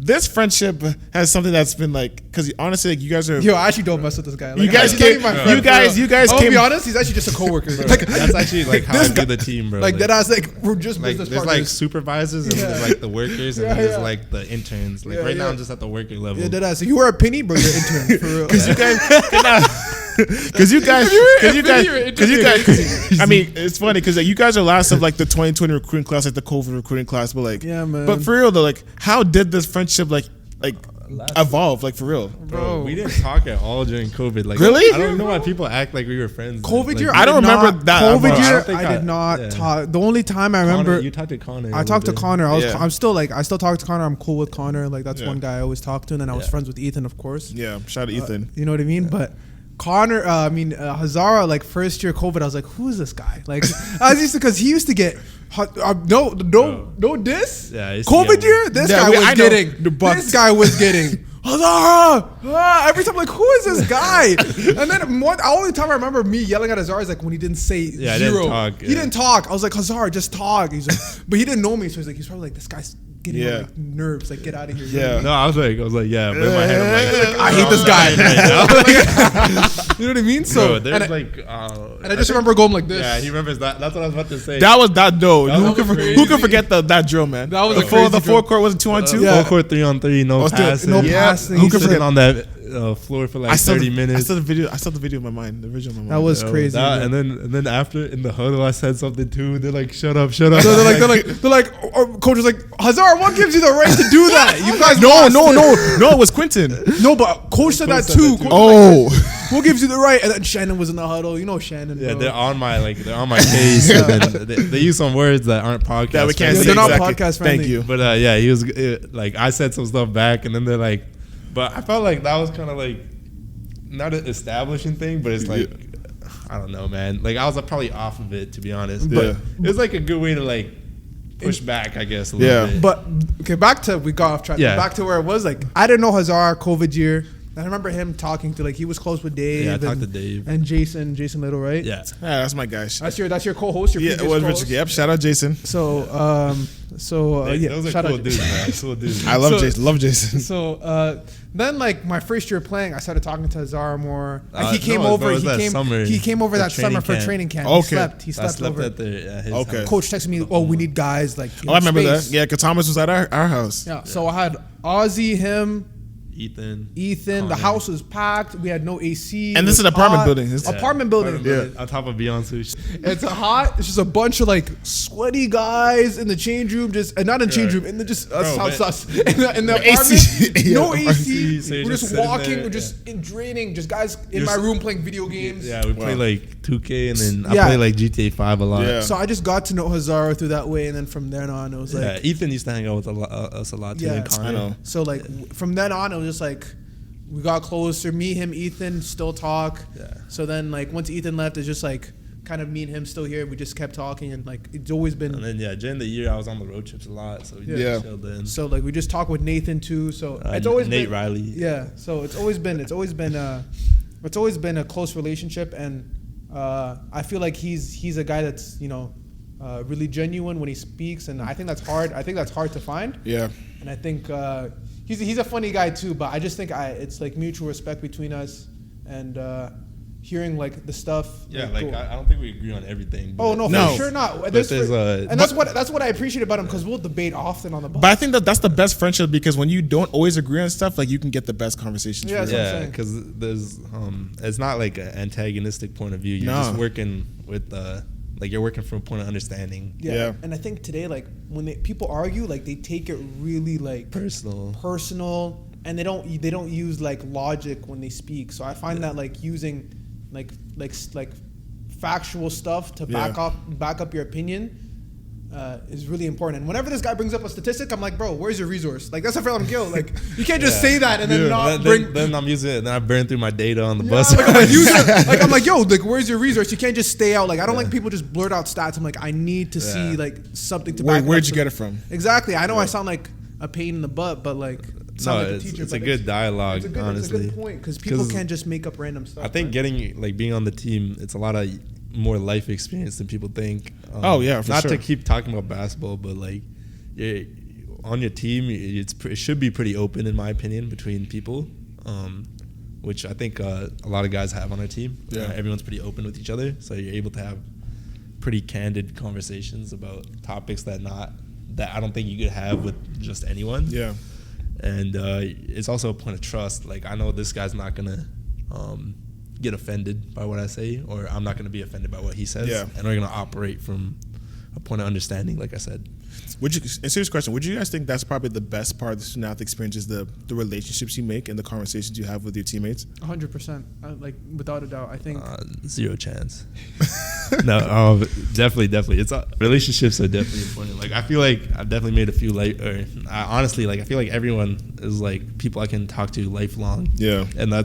this friendship has something that's been like, because honestly, like, you guys are. Yo, I actually don't mess with this guy. Like, You guys he's not came. even my friend, You guys I'll came. be honest, he's actually just a coworker. Like, That's actually like how I This view the team, bro. like that. I was like, we're just Like business there's like partners. supervisors and Yeah. there's like the workers and Yeah, then there's yeah. like the interns. Like Yeah, right now yeah. I'm just at the worker level. Yeah, that. So you were a penny, bro. You're an intern for real. Because you guys, I mean, it's funny because like, you guys are last of like the 2020 recruiting class, like the COVID recruiting class, but like, Yeah, man. But for real though, like, how did this friendship like evolve, like for real? Bro, we didn't talk at all during COVID. Like, Really? I don't know why people act like we were friends. COVID like, year, I don't did remember not- that COVID much. year, think I did not yeah. talk. The only time I Connor, remember, you talked to Connor. I talked to Connor. I Yeah. still talk to Connor. I'm cool with Connor. Like that's Yeah. one guy I always talk to, and then I was Yeah. friends with Ethan, of course. Yeah, shout out Ethan. You know what I mean? But Connor, Hazara, like first year COVID, I was like, who is this guy? Like, I was used to, because he used to get no diss. Yeah, I used to COVID get- year, this Yeah, guy I was know. getting. The bucks. This guy was getting. Hazara! Every time, like, who is this guy? And then the only time I remember me yelling at Hazara is like when he didn't say Yeah, I zero. didn't talk, He yeah. didn't talk. I was like, Hazara, just talk. He's like, but he didn't know me, so he's probably like, this guy's getting Yeah. on, like, nerves. Like, get out of here. Yeah. No, I was like, yeah. But in my head, I'm like, I hate this guy. You know what I mean? So, Bro, and there's I, like, and I just remember going like this. yeah, he remembers that. That's what I was about to say. That was that dope. That Who was could crazy. forget that drill, man? That was the a crazy the drill. forecourt was it 2-on-2. Yeah. 4-court 3-on-3, no Oh, still- passing. no Yeah. passing. Who Who could sitting forget? on that floor for like 30 minutes? I saw the video. I saw the video in my mind. The original in my That mind. was Yo, crazy. that- bro. and then after in the huddle, I said something too. They're like, "Shut up, shut up." So they're like, coach was like, Hazard, what gives you the right to do that? You guys lost. No, it was Quentin. No, but coach said that said too. that too. Coach was like, what gives you the right? And then Shannon was in the huddle. You know Shannon. Yeah, bro. they're on my case. And then they use some words that aren't podcast. That we can't Yeah, say. they're not exactly. podcast friendly. Thank you. But yeah, he was like, I said some stuff back, and then they're like, but I felt like that was kind of like not an establishing thing, but it's like, I don't know, man. Like I was probably off of it, to be honest. But Yeah. it was like a good way to like push back, I guess. A little bit. But okay, we got off track. Yeah. Back to where it was. Like I didn't know Hazard COVID year. I remember him talking to, like, he was close with Dave. Yeah, I talked to Dave. And Jason Little, right? Yeah. Yeah, that's my guy. That's your co-host. Your Yeah, it previous was co-host? Richard. Yep. Shout out Jason. So yeah. Those are shout cool out. dudes, man. Cool dudes. I love So- Jason. Love Jason. So then, like, my first year playing, I started talking to Hazara more. Like, he No, came it over. was that summer, He came over the that summer training for camp. training camp. Okay. He I slept slept over. at his Okay. house. Coach texted me, "Oh, we need guys like." Oh, I remember space. that. Yeah, because Thomas was at our house. Yeah. So I had Ozzy, him, Ethan. Ethan. The Connor. house was packed. We had no AC. And It this was is an apartment hot. building. It's- Apartment building. Yeah. On top of Beyonce. It's hot. It's just a bunch of like sweaty guys in the change room, not in change room, in the just Bro, sounds but- sus. In the AC. apartment, Yeah, no AC. AC. So you're We're just just sitting walking. there, We're just draining. Just guys in You're my s- room playing video games. Yeah, we play Wow. like 2K and then Yeah. I play like GTA 5 a lot. Yeah. So I just got to know Hazara through that way, and then from then on, it was like Yeah, Ethan used to hang out with us a lot too. Yeah. And Connor. I know. so like from then on, it was just like we got closer. Me, him, Ethan still talk. Yeah. So then like once Ethan left, it's just like kind of me and him still here. We just kept talking, and like it's always been. And then during the year I was on the road trips a lot, so we just Yeah. chilled in. So like we just talk with Nathan too. So it's always Nate been, Riley. Yeah. So it's always been a close relationship, and I feel like he's a guy that's really genuine when he speaks, and I think that's hard. I think that's hard to find, Yeah. and I think he's a funny guy too. But I just think it's like mutual respect between us, and hearing like the stuff. Yeah, cool. I don't think we agree on everything. Oh no, No. for sure not. But That's there's and that's what I appreciate about him, because we'll debate often on the bus. But I think that's the best friendship, because when you don't always agree on stuff, like you can get the best conversations. Yeah, for that's real. what I'm Yeah, saying. because there's it's not like an antagonistic point of view. You're No. just working with like you're working from a point of understanding. Yeah. And I think today, like when people argue, like they take it really like personal, and they don't use like logic when they speak. So I find that like using like factual stuff to back up your opinion is really important. And whenever this guy brings up a statistic, I'm like, bro, where's your resource? Like that's a fair kill. Like you can't just say that and then not bring. Then I'm using it. Then I burn through my data on the Yeah, bus. like, I'm like, use it. Like I'm like, yo, like where's your resource? You can't just stay out. Like I don't like people just blurt out stats. I'm like, I need to see like something to back. Where'd you get it from? Exactly. I know I sound like a pain in the butt, but like sound like a teacher. It's a but good dialogue, it's a good, honestly. It's a good point, because people can't just make up random stuff. I think being on the team, it's a lot of more life experience than people think. Oh, yeah, for not sure. to keep talking about basketball, but like on your team, it should be pretty open, in my opinion, between people, which I think a lot of guys have on our team. Yeah. Everyone's pretty open with each other, so you're able to have pretty candid conversations about topics that I don't think you could have with just anyone. Yeah. And it's also a point of trust. Like, I know this guy's not gonna get offended by what I say, or I'm not gonna be offended by what he says. Yeah. And we're gonna operate from a point of understanding, like I said. A serious question, would you guys think that's probably the best part of the student athlete experience is the relationships you make and the conversations you have with your teammates? 100%. Like, without a doubt, I think. Zero chance. No, definitely. Relationships are definitely important. Like, I feel like I've definitely made a few honestly, like, I feel like everyone is like people I can talk to lifelong. Yeah. And I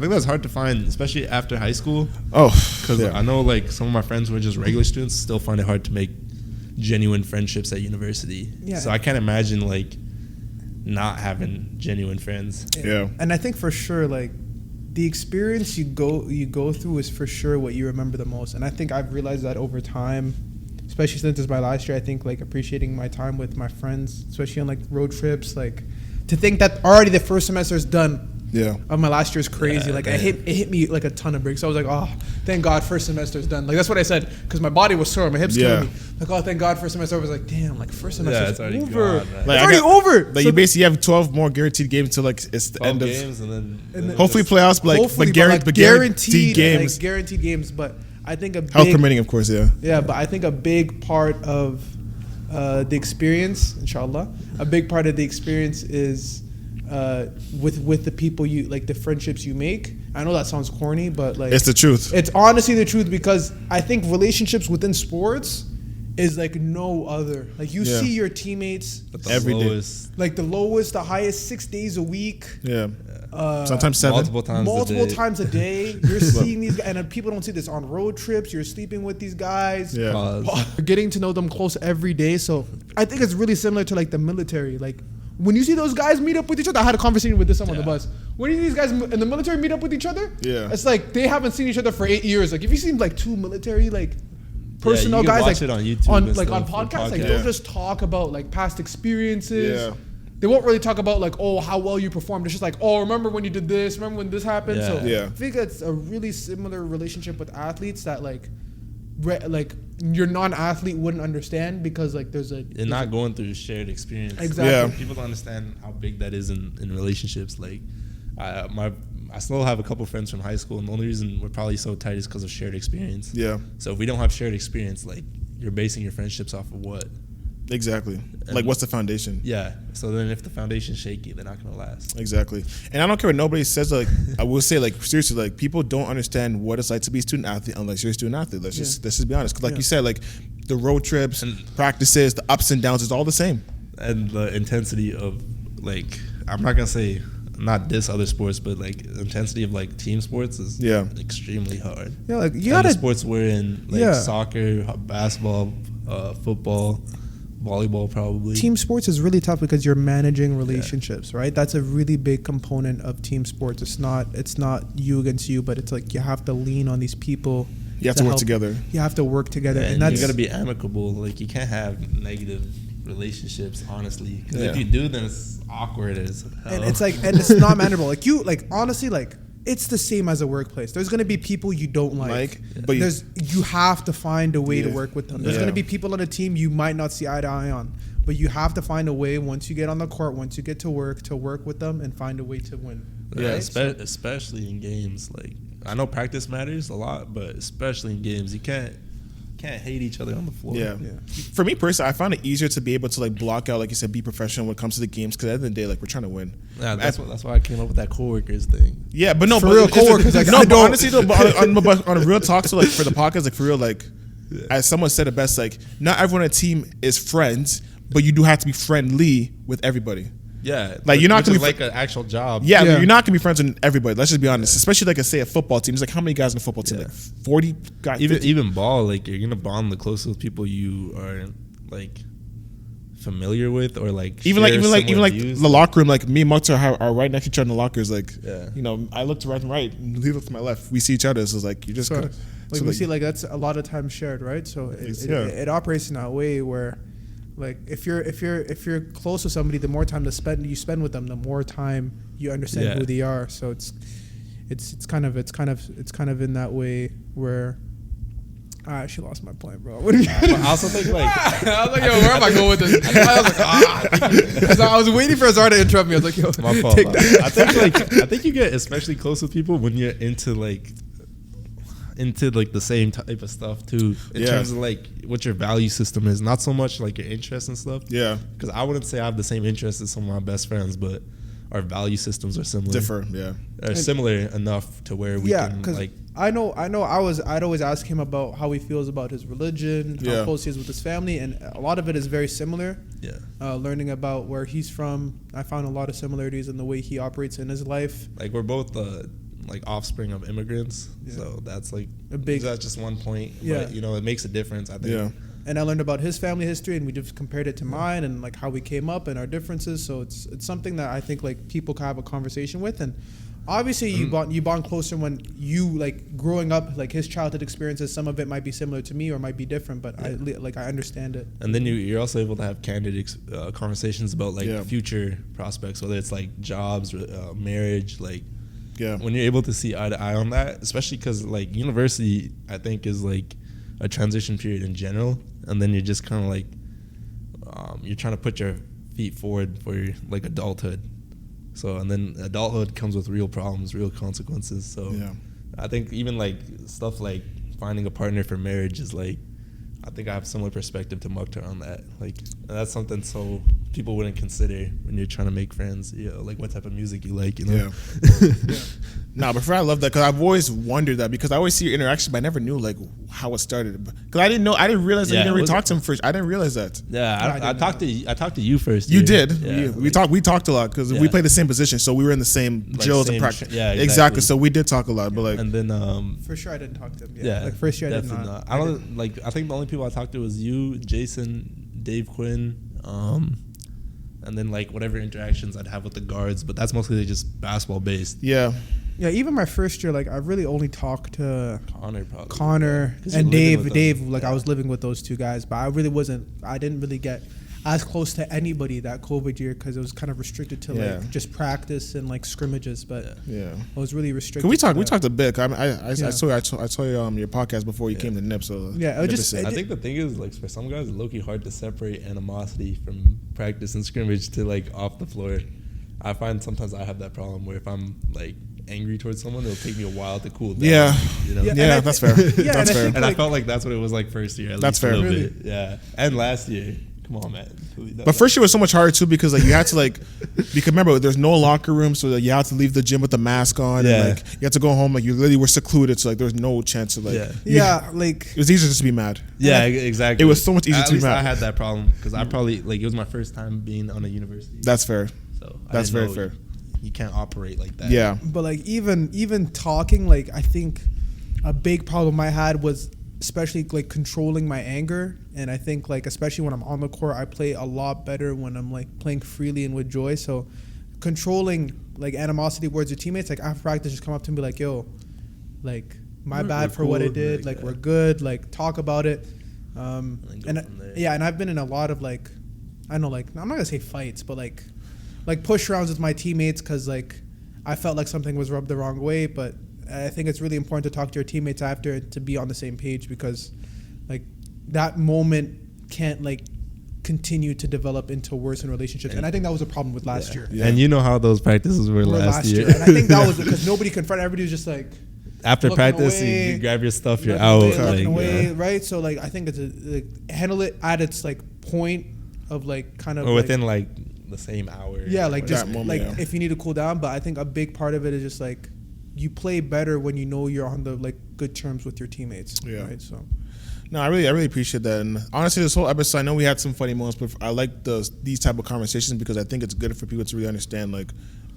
think that's hard to find, especially after high school. Oh, because I know like some of my friends who are just regular students still find it hard to make genuine friendships at university. Yeah. So I can't imagine like not having genuine friends. Yeah. And I think for sure, like, the experience you go through is for sure what you remember the most. And I think I've realized that over time, especially since it's my last year. I think like appreciating my time with my friends, especially on like road trips, like to think that already the first semester is done. Yeah. Of my last year is crazy. Yeah, like man. it hit me like a ton of bricks. I was like, oh, thank God first semester is done. Like that's what I said because my body was sore, my hips killing me. Like, oh, thank God first semester. I was like, damn, like first semester is already over. gone, man. Like, it's already over. Like So you basically have 12 more guaranteed games until like it's the 12 end of games and then hopefully playoffs, but hopefully, but guaranteed games, like, guaranteed games. But I think health permitting, of course. Yeah. Yeah, but I think a big part of the experience, inshallah, a big part of the experience is with the people you like, the friendships you make. I know that sounds corny, but like It's the truth. It's honestly the truth because I think relationships within sports is like no other. Like you see your teammates every day, like the lowest, the highest, 6 days a week. Yeah. Sometimes 7. Multiple times a day. You're seeing these guys, and people don't see this on road trips. You're sleeping with these guys. Yeah. You're getting to know them close every day. So I think it's really similar to like the military. Like when you see those guys meet up with each other, I had a conversation with this on the bus. When you see these guys in the military meet up with each other, it's like they haven't seen each other for 8 years. Like if you see like two military like personnel guys watch like it on YouTube on and podcasts, like they'll just talk about like past experiences. Yeah. They won't really talk about like, oh, how well you performed. It's just like, oh, remember when you did this? Remember when this happened? So I think it's a really similar relationship with athletes that like your non-athlete wouldn't understand because like they're not going through shared experience. Exactly. Yeah. People don't understand how big that is in relationships. Like I still have a couple friends from high school, and the only reason we're probably so tight is because of shared experience. Yeah. So if we don't have shared experience, like you're basing your friendships off of what? Exactly. And like what's the foundation? Yeah. So then if the foundation's shaky, they're not gonna last. Exactly. And I don't care what nobody says. Like I will say, like seriously, like people don't understand what it's like to be a student athlete unless you're a student athlete. Let's just be honest. 'Cause like you said, like the road trips, practices, the ups and downs is all the same. And the intensity of like, I'm not gonna say not diss other sports, but like the intensity of like team sports is extremely hard. Yeah, like you and gotta the sports we're in, like soccer, basketball, football, volleyball, probably. Team sports is really tough because you're managing relationships, right? That's a really big component of team sports. It's not you against you, but it's like you have to lean on these people. You have to work together. You have to work together, and that's you got to be amicable. Like you can't have negative relationships, honestly, because if you do, then it's awkward as hell. And it's like, and it's not manageable. Like you, like honestly, like it's the same as a workplace. There's gonna be people you don't like, but you have to find a way to work with them. There's gonna be people on a team you might not see eye to eye on, but you have to find a way once you get on the court, once you get to work with them and find a way to win. Yeah, right? especially in games. Like I know practice matters a lot, but especially in games, you can't hate each other on the floor. Yeah. For me personally, I find it easier to be able to like block out, like you said, be professional when it comes to the games. Because at the end of the day, like we're trying to win. Yeah, that's why I came up with that coworkers thing. Yeah, but no, for real coworkers. Like, no, but honestly, though, on a real talk, so like for the podcast, like for real, like as someone said it best, like not everyone on a team is friends, but you do have to be friendly with everybody. Yeah, like you're not gonna be like an actual job. Yeah, you're not gonna be friends with everybody. Let's just be honest. Especially like say a football team. It's like how many guys in a football team? Like 40 guys. Even ball. Like you're gonna bond the closest with people you are like familiar with, or like even like the locker room. Like me and Muktar are right next to each other in the lockers. Like you know, I look to right and right, and he looks to my left. We see each other. So it's like you just like we see like that's a lot of times shared, right? So it operates in that way where Like if you're close to somebody, the more time you spend with them, the more time you understand who they are. So it's kind of in that way where. I actually lost my point, bro. What do you I also think like I was like, yo, where am I going with this? I was like, I was waiting for Hazara to interrupt me. I was like, yo, my fault. take that. I think you get especially close with people when you're into like the same type of stuff too, in terms of like what your value system is, not so much like your interests and stuff. Yeah, because I wouldn't say I have the same interests as some of my best friends, but our value systems are similar. Differ, yeah. Are similar enough to where we can like. I'd always ask him about how he feels about his religion, how close he is with his family, and a lot of it is very similar. Yeah. Learning about where he's from, I found a lot of similarities in the way he operates in his life. Like we're both like offspring of immigrants, so that's like a big. That's just one point. Yeah. But, it makes a difference. I think. Yeah. And I learned about his family history, and we just compared it to mine, and like how we came up and our differences. So it's something that I think like people can have a conversation with, and obviously you bond closer when you like growing up, like his childhood experiences. Some of it might be similar to me or might be different, but I understand it. And then you're also able to have candid conversations about like future prospects, whether it's like jobs, marriage, like. Yeah. When you're able to see eye to eye on that, especially because like university, I think is like a transition period in general, and then you're just kind of like you're trying to put your feet forward for your, like adulthood. So and then adulthood comes with real problems, real consequences. So I think even like stuff like finding a partner for marriage is like, I think I have similar perspective to Muktar on that. Like that's something so people wouldn't consider when you're trying to make friends. Like what type of music you like. Yeah. No, but I love that because I've always wondered that because I always see your interaction, but I never knew like how it started. Because I didn't realize that you never talked to him first. I didn't realize that. Yeah, I talked to you first. You did. Yeah, we talked a lot because we played the same position, so we were in the same drills and practice. Yeah, exactly. So we did talk a lot, but like and then for sure I didn't talk to him. Yeah, like first year I did not. I don't like. I think the only people I talked to was you, Jason, Dave Quinn, and then like whatever interactions I'd have with the guards, but that's mostly just basketball based. Yeah. Yeah, even my first year, like I really only talked to Connor and Dave. Like I was living with those two guys, but I didn't really get as close to anybody that COVID year because it was kind of restricted to like just practice and like scrimmages. But it was really restricted. We talked a bit. I saw you your podcast before you came to NIP. So I think the thing is like for some guys, it's low-key hard to separate animosity from practice and scrimmage to like off the floor. I find sometimes I have that problem where if I'm like angry towards someone, it'll take me a while to cool down. Yeah, that's fair. Yeah, that's fair. And I felt like that's what it was like first year. That's fair. Really? Yeah, and last year. Come on, man. But first year was so much harder too because like you had to like, because remember there's no locker room, so that you had to leave the gym with the mask on. Yeah. And, like you had to go home, like you literally were secluded, so like there was no chance of like. Like it was easier just to be mad. Yeah, exactly. It was so much easier to be mad. I had that problem because I probably like it was my first time being on a university. That's fair. So that's very fair. You can't operate like that. Yeah. But like even talking, like I think a big problem I had was especially like controlling my anger, and I think like especially when I'm on the court, I play a lot better when I'm like playing freely and with joy. So controlling like animosity towards your teammates, like after practice, just come up to me like, yo, like my bad for what I did. Like we're good. Like talk about it. And I've been in a lot of like, I know, like I'm not gonna say fights, but like push rounds with my teammates because like I felt like something was rubbed the wrong way. But I think it's really important to talk to your teammates after to be on the same page because like that moment can't like continue to develop into worsen relationships. And I think that was a problem with last year. Yeah. And you know how those practices were last year. And I think that was because nobody confronted. Everybody was just like after practice, away, you grab your stuff, you're out. Away, right? So like I think it's handle it at its like point of like kind of or within like the same hour. Yeah, like just moment, like if you need to cool down. But I think a big part of it is just like you play better when you know you're on the like good terms with your teammates. Yeah. Right. So. No, I really appreciate that, and honestly, this whole episode, I know we had some funny moments, but I like these type of conversations because I think it's good for people to really understand like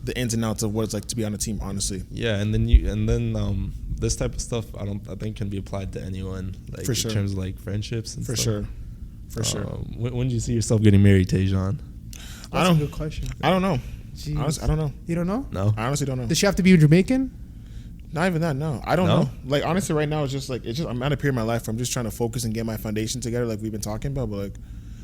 the ins and outs of what it's like to be on a team. Honestly. Yeah, and then this type of stuff I think can be applied to anyone. Like for sure. In terms of like friendships and for stuff. For sure. When do you see yourself getting married, Tajon? That's a good question. I don't know. Honestly, I don't know. You don't know? No. I honestly don't know. Does she have to be Jamaican? Not even that. No, I don't know. Like honestly, right now it's just I'm at a period in my life where I'm just trying to focus and get my foundation together, like we've been talking about. But like,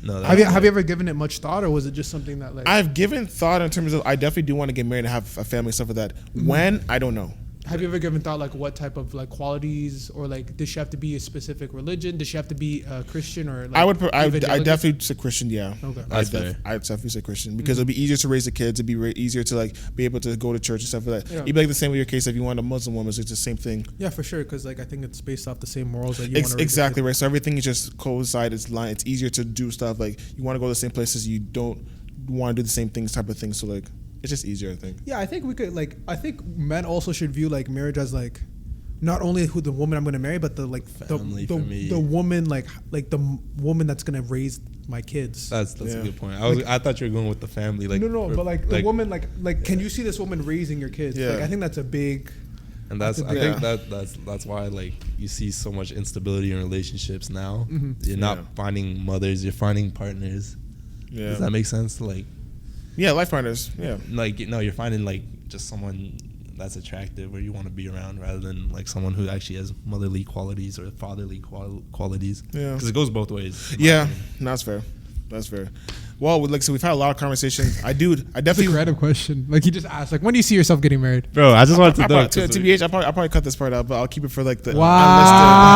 No, Have you ever given it much thought, or was it just something that like? I've given thought in terms of I definitely do want to get married and have a family, stuff like that. When, I don't know. Have you ever given thought like what type of like qualities, or like does she have to be a specific religion? Does she have to be a Christian or? Like I definitely say Christian. Yeah, Okay. I'd definitely say Christian because it'll be easier to raise the kids. It'd be easier to like be able to go to church and stuff like that. Yeah. It'd be like the same with your case if you want a Muslim woman. It's the same thing. Yeah, for sure. Because like I think it's based off the same morals that you want to. Exactly right. So everything is just coincide. It's easier to do stuff like you want to go to the same places. You don't want to do the same things, type of thing. So like. It's just easier, I think. Yeah, I think we could like. I think men also should view like marriage as like, not only who the woman I'm going to marry, but the like Family for me. the woman like the woman that's going to raise my kids. That's a good point. I thought you were going with the family. Like no, but like the woman like can you see this woman raising your kids? Yeah. Like I think that's a big. And I think that's why like you see so much instability in relationships now. Mm-hmm. You're not finding mothers, you're finding partners. Yeah. Does that make sense? Like. Yeah, life partners. Yeah. Like, you're finding like just someone that's attractive or you want to be around rather than like someone who actually has motherly qualities or fatherly qualities. Yeah. Because it goes both ways. Yeah, that's fair. That's fair. Well, like so, we've had a lot of conversations. I definitely. a random question. Like he just asked, like, when do you see yourself getting married? Bro, I just wanted to know. TBH, I'll probably cut this part out, but I'll keep it for like the. Wow.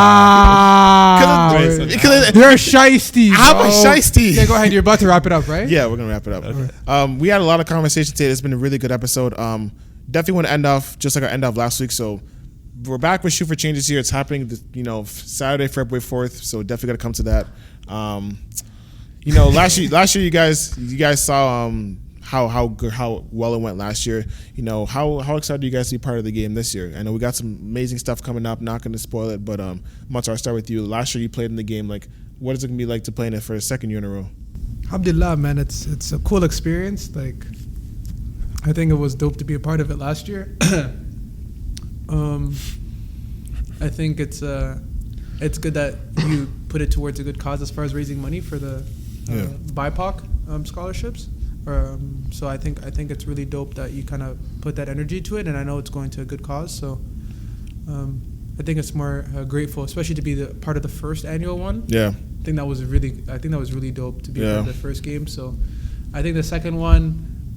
You're a shiesty. I'm a shiesty. Yeah, go ahead. You're about to wrap it up, right? Yeah, we're gonna wrap it up. Okay. We had a lot of conversations today. It's been a really good episode. Definitely want to end off just like our end off last week. So we're back with Shoot for Changes here. It's happening, Saturday, February 4th. So definitely gotta come to that. Last year you guys saw how well it went last year. How excited are you guys to be part of the game this year? I know we got some amazing stuff coming up. Not going to spoil it, but Muktar, I'll start with you. Last year you played in the game. Like, what is it going to be like to play in it for a second year in a row? Alhamdulillah, man. It's a cool experience. Like, I think it was dope to be a part of it last year. I think it's good that you put it towards a good cause as far as raising money for the BIPOC scholarships. So I think it's really dope that you kind of put that energy to it, and I know it's going to a good cause. So I think it's more grateful, especially to be the part of the first annual one. Yeah, I think that was really dope to be part of the first game. So I think the second one,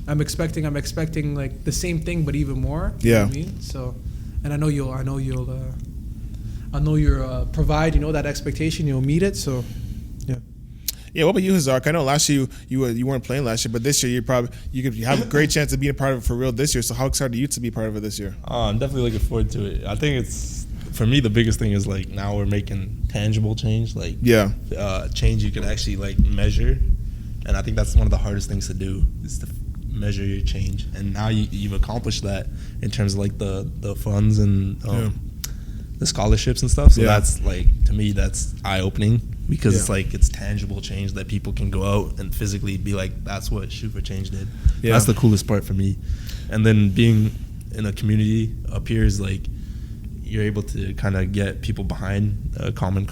I'm expecting like the same thing but even more. You know what I mean? So, and I know you'll provide that expectation. You'll meet it. So. Yeah, what about you, Hazar? I know last year you weren't playing last year, but this year you could have a great chance of being a part of it for real this year. So how excited are you to be part of it this year? I'm definitely looking forward to it. I think it's, for me, the biggest thing is like now we're making tangible change, like change you can actually like measure, and I think that's one of the hardest things to do is to measure your change. And now you've accomplished that in terms of like the funds and the scholarships and stuff. So that's like, to me, that's eye-opening. Because it's like it's tangible change that people can go out and physically be like, that's what Shoot for Change did. Yeah. That's the coolest part for me. And then being in a community up here is like you're able to kind of get people behind a common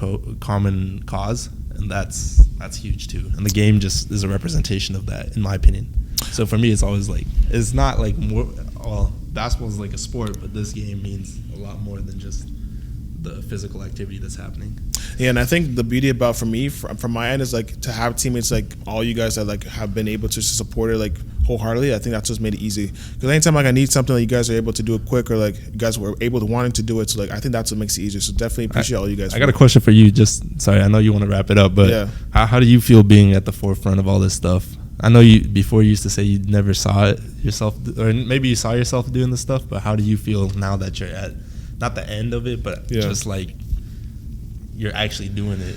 cause, and that's huge too. And the game just is a representation of that, in my opinion. So for me, it's always like, it's not like more. Well, basketball is like a sport, but this game means a lot more than just the physical activity that's happening. Yeah, and I think the beauty about, for me, from my end, is like to have teammates like all you guys that like have been able to support it like wholeheartedly. I think that's just made it easy. Because anytime like I need something, like, you guys are able to do it quick, or like you guys were able to wanting to do it. So like I think that's what makes it easier. So definitely appreciate all you guys. I got a question for you. Sorry, I know you want to wrap it up, but how do you feel being at the forefront of all this stuff? I know before you used to say you never saw it yourself, or maybe you saw yourself doing this stuff, but how do you feel now that you're at, not the end of it, but just like you're actually doing it?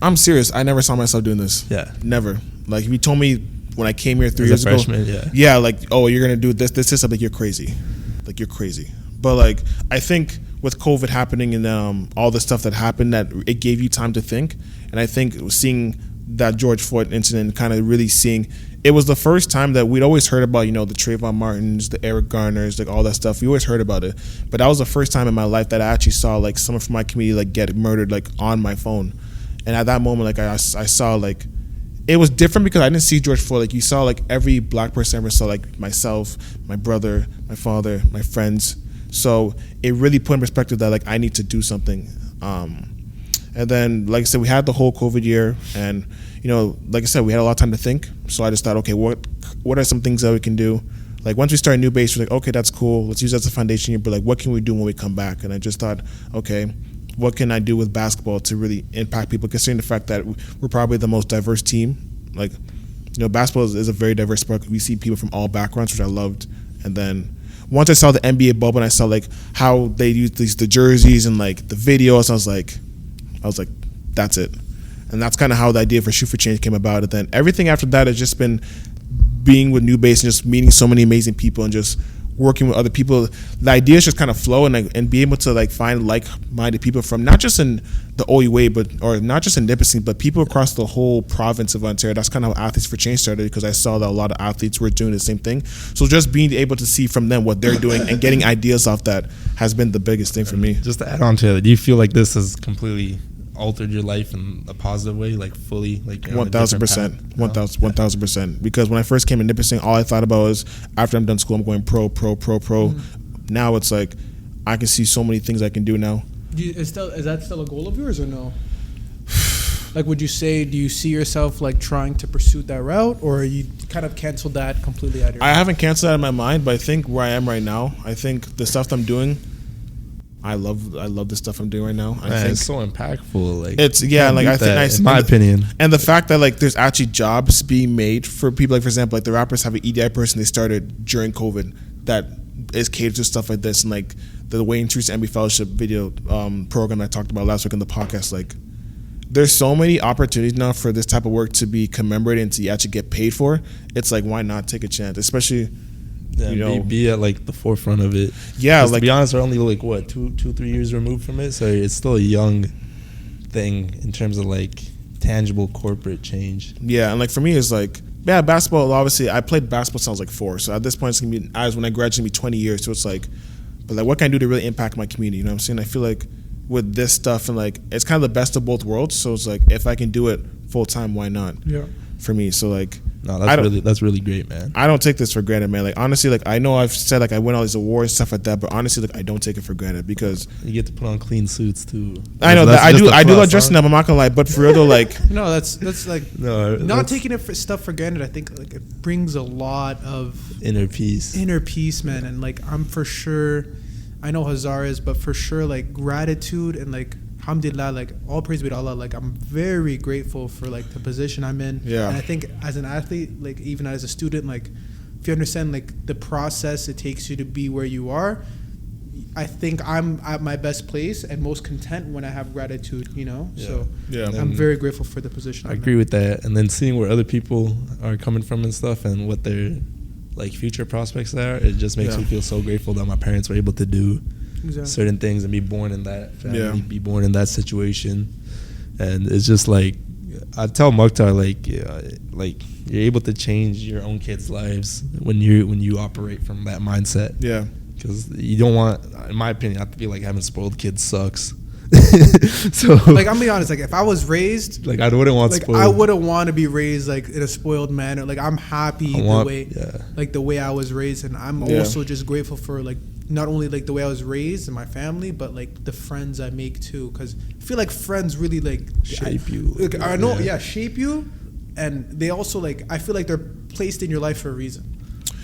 I'm serious. I never saw myself doing this. Yeah. Never. Like, if you told me when I came here 3 years ago, like, oh, you're going to do this, like, you're crazy. Like, you're crazy. But, like, I think with COVID happening and all the stuff that happened, that it gave you time to think. And I think seeing that George Floyd incident, kind of really seeing, it was the first time that we'd always heard about, the Trayvon Martins, the Eric Garners, like all that stuff. We always heard about it. But that was the first time in my life that I actually saw like someone from my community like get murdered like on my phone. And at that moment, like I saw like, it was different because I didn't see George Floyd. Like you saw like every black person ever saw, like myself, my brother, my father, my friends. So it really put in perspective that like I need to do something. And then, like I said, we had the whole COVID year, and like I said, we had a lot of time to think. So I just thought, okay, what are some things that we can do? Like once we start a new base, we're like, okay, that's cool. Let's use that as a foundation year. But like, what can we do when we come back? And I just thought, okay, what can I do with basketball to really impact people? Considering the fact that we're probably the most diverse team. Like, basketball is a very diverse sport. We see people from all backgrounds, which I loved. And then once I saw the NBA bubble and I saw like how they use the jerseys and like the videos, I was like, that's it. And that's kind of how the idea for Shoot for Change came about. And then everything after that has just been being with New Base and just meeting so many amazing people and just working with other people. The ideas just kind of flow and be able to like find like-minded people from not just in the OUA or not just in Nipissing, but people across the whole province of Ontario. That's kind of how Athletes for Change started, because I saw that a lot of athletes were doing the same thing. So just being able to see from them what they're doing and getting ideas off that has been the biggest thing for me. Just to add on to it, do you feel like this has completely altered your life in a positive way, like fully, like 1,000%, 1,000%. Because when I first came to Nipissing, all I thought about was after I'm done school, I'm going pro. Now it's like I can see so many things I can do now. Is that still a goal of yours or no? Like, do you see yourself like trying to pursue that route, or you kind of canceled that completely out of your mind? I haven't canceled that in my mind, but I think where I am right now, I think the stuff I'm doing, I love the stuff I'm doing right now. I think it's so impactful. Like, it's I think in my opinion, and the fact that like there's actually jobs being made for people. Like for example, like the rappers have an EDI person they started during COVID that is catered to stuff like this, and like the Wayne Truce MB Fellowship video program I talked about last week in the podcast. Like, there's so many opportunities now for this type of work to be commemorated and to actually get paid for. It's like, why not take a chance, especially. Be at like the forefront of it. Yeah, like, to be honest, we're only like what 2-3 years removed from it, so it's still a young thing in terms of like tangible corporate change. Yeah, and like for me, it's like basketball. Obviously, I played basketball since I was like 4, so at this point, it's gonna be when I graduate, it's gonna be 20 years. So it's like, but like, what can I do to really impact my community? You know what I'm saying? I feel like with this stuff and like it's kind of the best of both worlds. So it's like if I can do it full time, why not? Yeah. For me, so like. No, that's really great, man. I don't take this for granted, man. Like honestly, like I know I've said like I win all these awards and stuff like that, but honestly, like I don't take it for granted because you get to put on clean suits too. I know that I do love dressing up. I'm not gonna lie, but for real though, like no, that's like not taking it stuff for granted. I think like it brings a lot of inner peace, man. And like I'm for sure, I know Hazara is, but for sure like gratitude and like. Alhamdulillah, like all praise be to Allah. Like I'm very grateful for like the position I'm in. Yeah. And I think as an athlete, like even as a student, like if you understand like the process it takes you to be where you are, I think I'm at my best place and most content when I have gratitude. Yeah. So I'm very grateful for the position. I agree with that. And then seeing where other people are coming from and stuff, and what their like future prospects are, it just makes me feel so grateful that my parents were able to do. Exactly. Certain things and be born in that family, be born in that situation. And it's just like I tell Muktar, like you're able to change your own kids' lives when you operate from that mindset. Yeah, because you don't want, in my opinion, I feel like having spoiled kids sucks. So like I'm gonna be honest, like if I was raised like I wouldn't want spoiled. I wouldn't want to be raised like in a spoiled manner. Like I'm happy the way I was raised, and I'm also just grateful for like not only like the way I was raised and my family, but like the friends I make too, because I feel like friends really like shape you. Like, I know, shape you, and they also like I feel like they're placed in your life for a reason.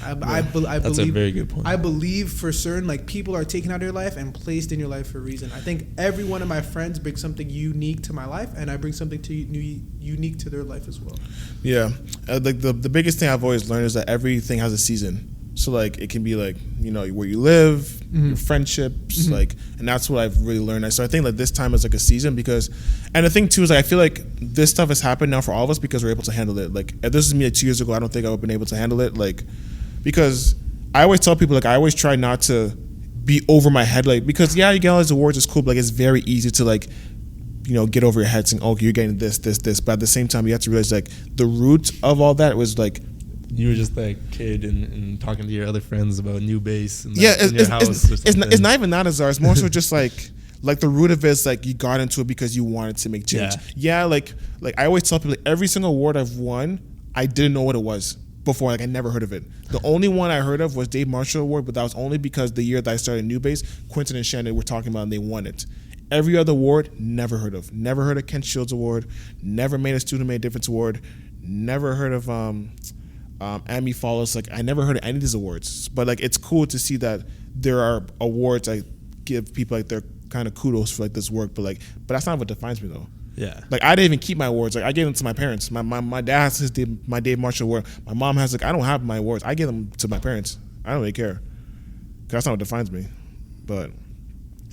I believe that's a very good point. I believe for certain like people are taken out of your life and placed in your life for a reason. I think every one of my friends brings something unique to my life, and I bring something unique to their life as well. Yeah, like the biggest thing I've always learned is that everything has a season. So like it can be like where you live, your friendships, like, and that's what I've really learned. So I think like this time is like a season because, and the thing too is like I feel like this stuff has happened now for all of us because we're able to handle it. Like if this is me like 2 years ago, I don't think I would have been able to handle it. Like because I always tell people like I always try not to be over my head, like because you get all these awards, it's cool, but like it's very easy to like get over your head saying, oh, you're getting this, but at the same time you have to realize like the root of all that was like. You were just that kid and talking to your other friends about new base. And it's not even that, Azar. It's more so just like the root of it is like you got into it because you wanted to make change. Yeah, like I always tell people like, every single award I've won, I didn't know what it was before. Like I never heard of it. The only one I heard of was Dave Marshall Award, but that was only because the year that I started New Base, Quentin and Shannon were talking about it and they won it. Every other award, never heard of. Never heard of Kent Shields Award. Never made a Student Made a Difference Award. Never heard of Amy Follows. Like, I never heard of any of these awards. But like, it's cool to see that there are awards I give people like their kind of kudos for like this work. But that's not what defines me though. Yeah. Like, I didn't even keep my awards. Like, I gave them to my parents. My dad has my Dave Marshall Award. My mom has, like, I don't have my awards. I give them to my parents. I don't really care. Because that's not what defines me. But.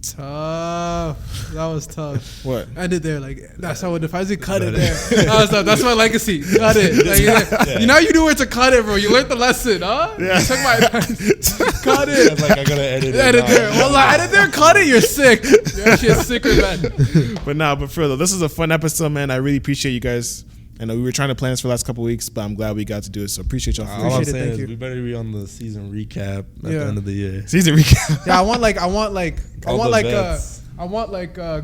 Tough. That was tough. What? Ended there. Like, that's how it defines it. Cut it there. That was tough. That's my legacy. Cut it. Like, you know you knew where to cut it, bro. You learned the lesson, huh? Yeah. You took my advice. Cut it. Like, I gotta edit it. Edit there. Well, edit there. Cut it. You're sick. You're actually a sicker man. But for real, this is a fun episode, man. I really appreciate you guys. I know we were trying to plan this for the last couple of weeks, but I'm glad we got to do it. So appreciate y'all. All I'm saying is we better be on the season recap at the end of the year. Season recap. Yeah, I want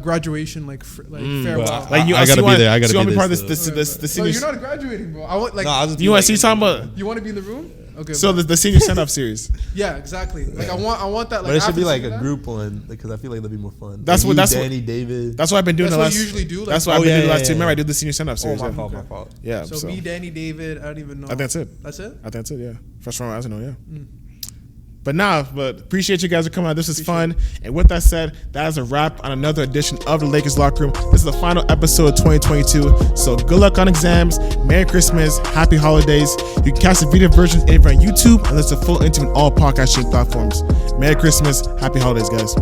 graduation, farewell. Like, I gotta be there. I gotta be there. You want to be part of this So senior? you're not graduating, bro. I want You want to see something about? You want to be in the room? Okay. So the senior send off series. Yeah, exactly. Like I want that. Like, but it should be like a that. group one because I feel like that'd be more fun. That's like what Danny David. That's what I've been doing. That's what you usually do. Like, that's what I've been doing the last 2. Remember, I did the senior send off series. My fault. Yeah. So me, Danny, David. I don't even know. I think that's it. That's it. I think that's it. Yeah. First round, I don't know. Yeah. But appreciate you guys for coming out. This is fun. And with that said, that is a wrap on another edition of the Lakers Locker Room. This is the final episode of 2022. So good luck on exams. Merry Christmas. Happy holidays. You can catch the video version over on YouTube, and there's a full interview on all podcasting platforms. Merry Christmas. Happy holidays, guys.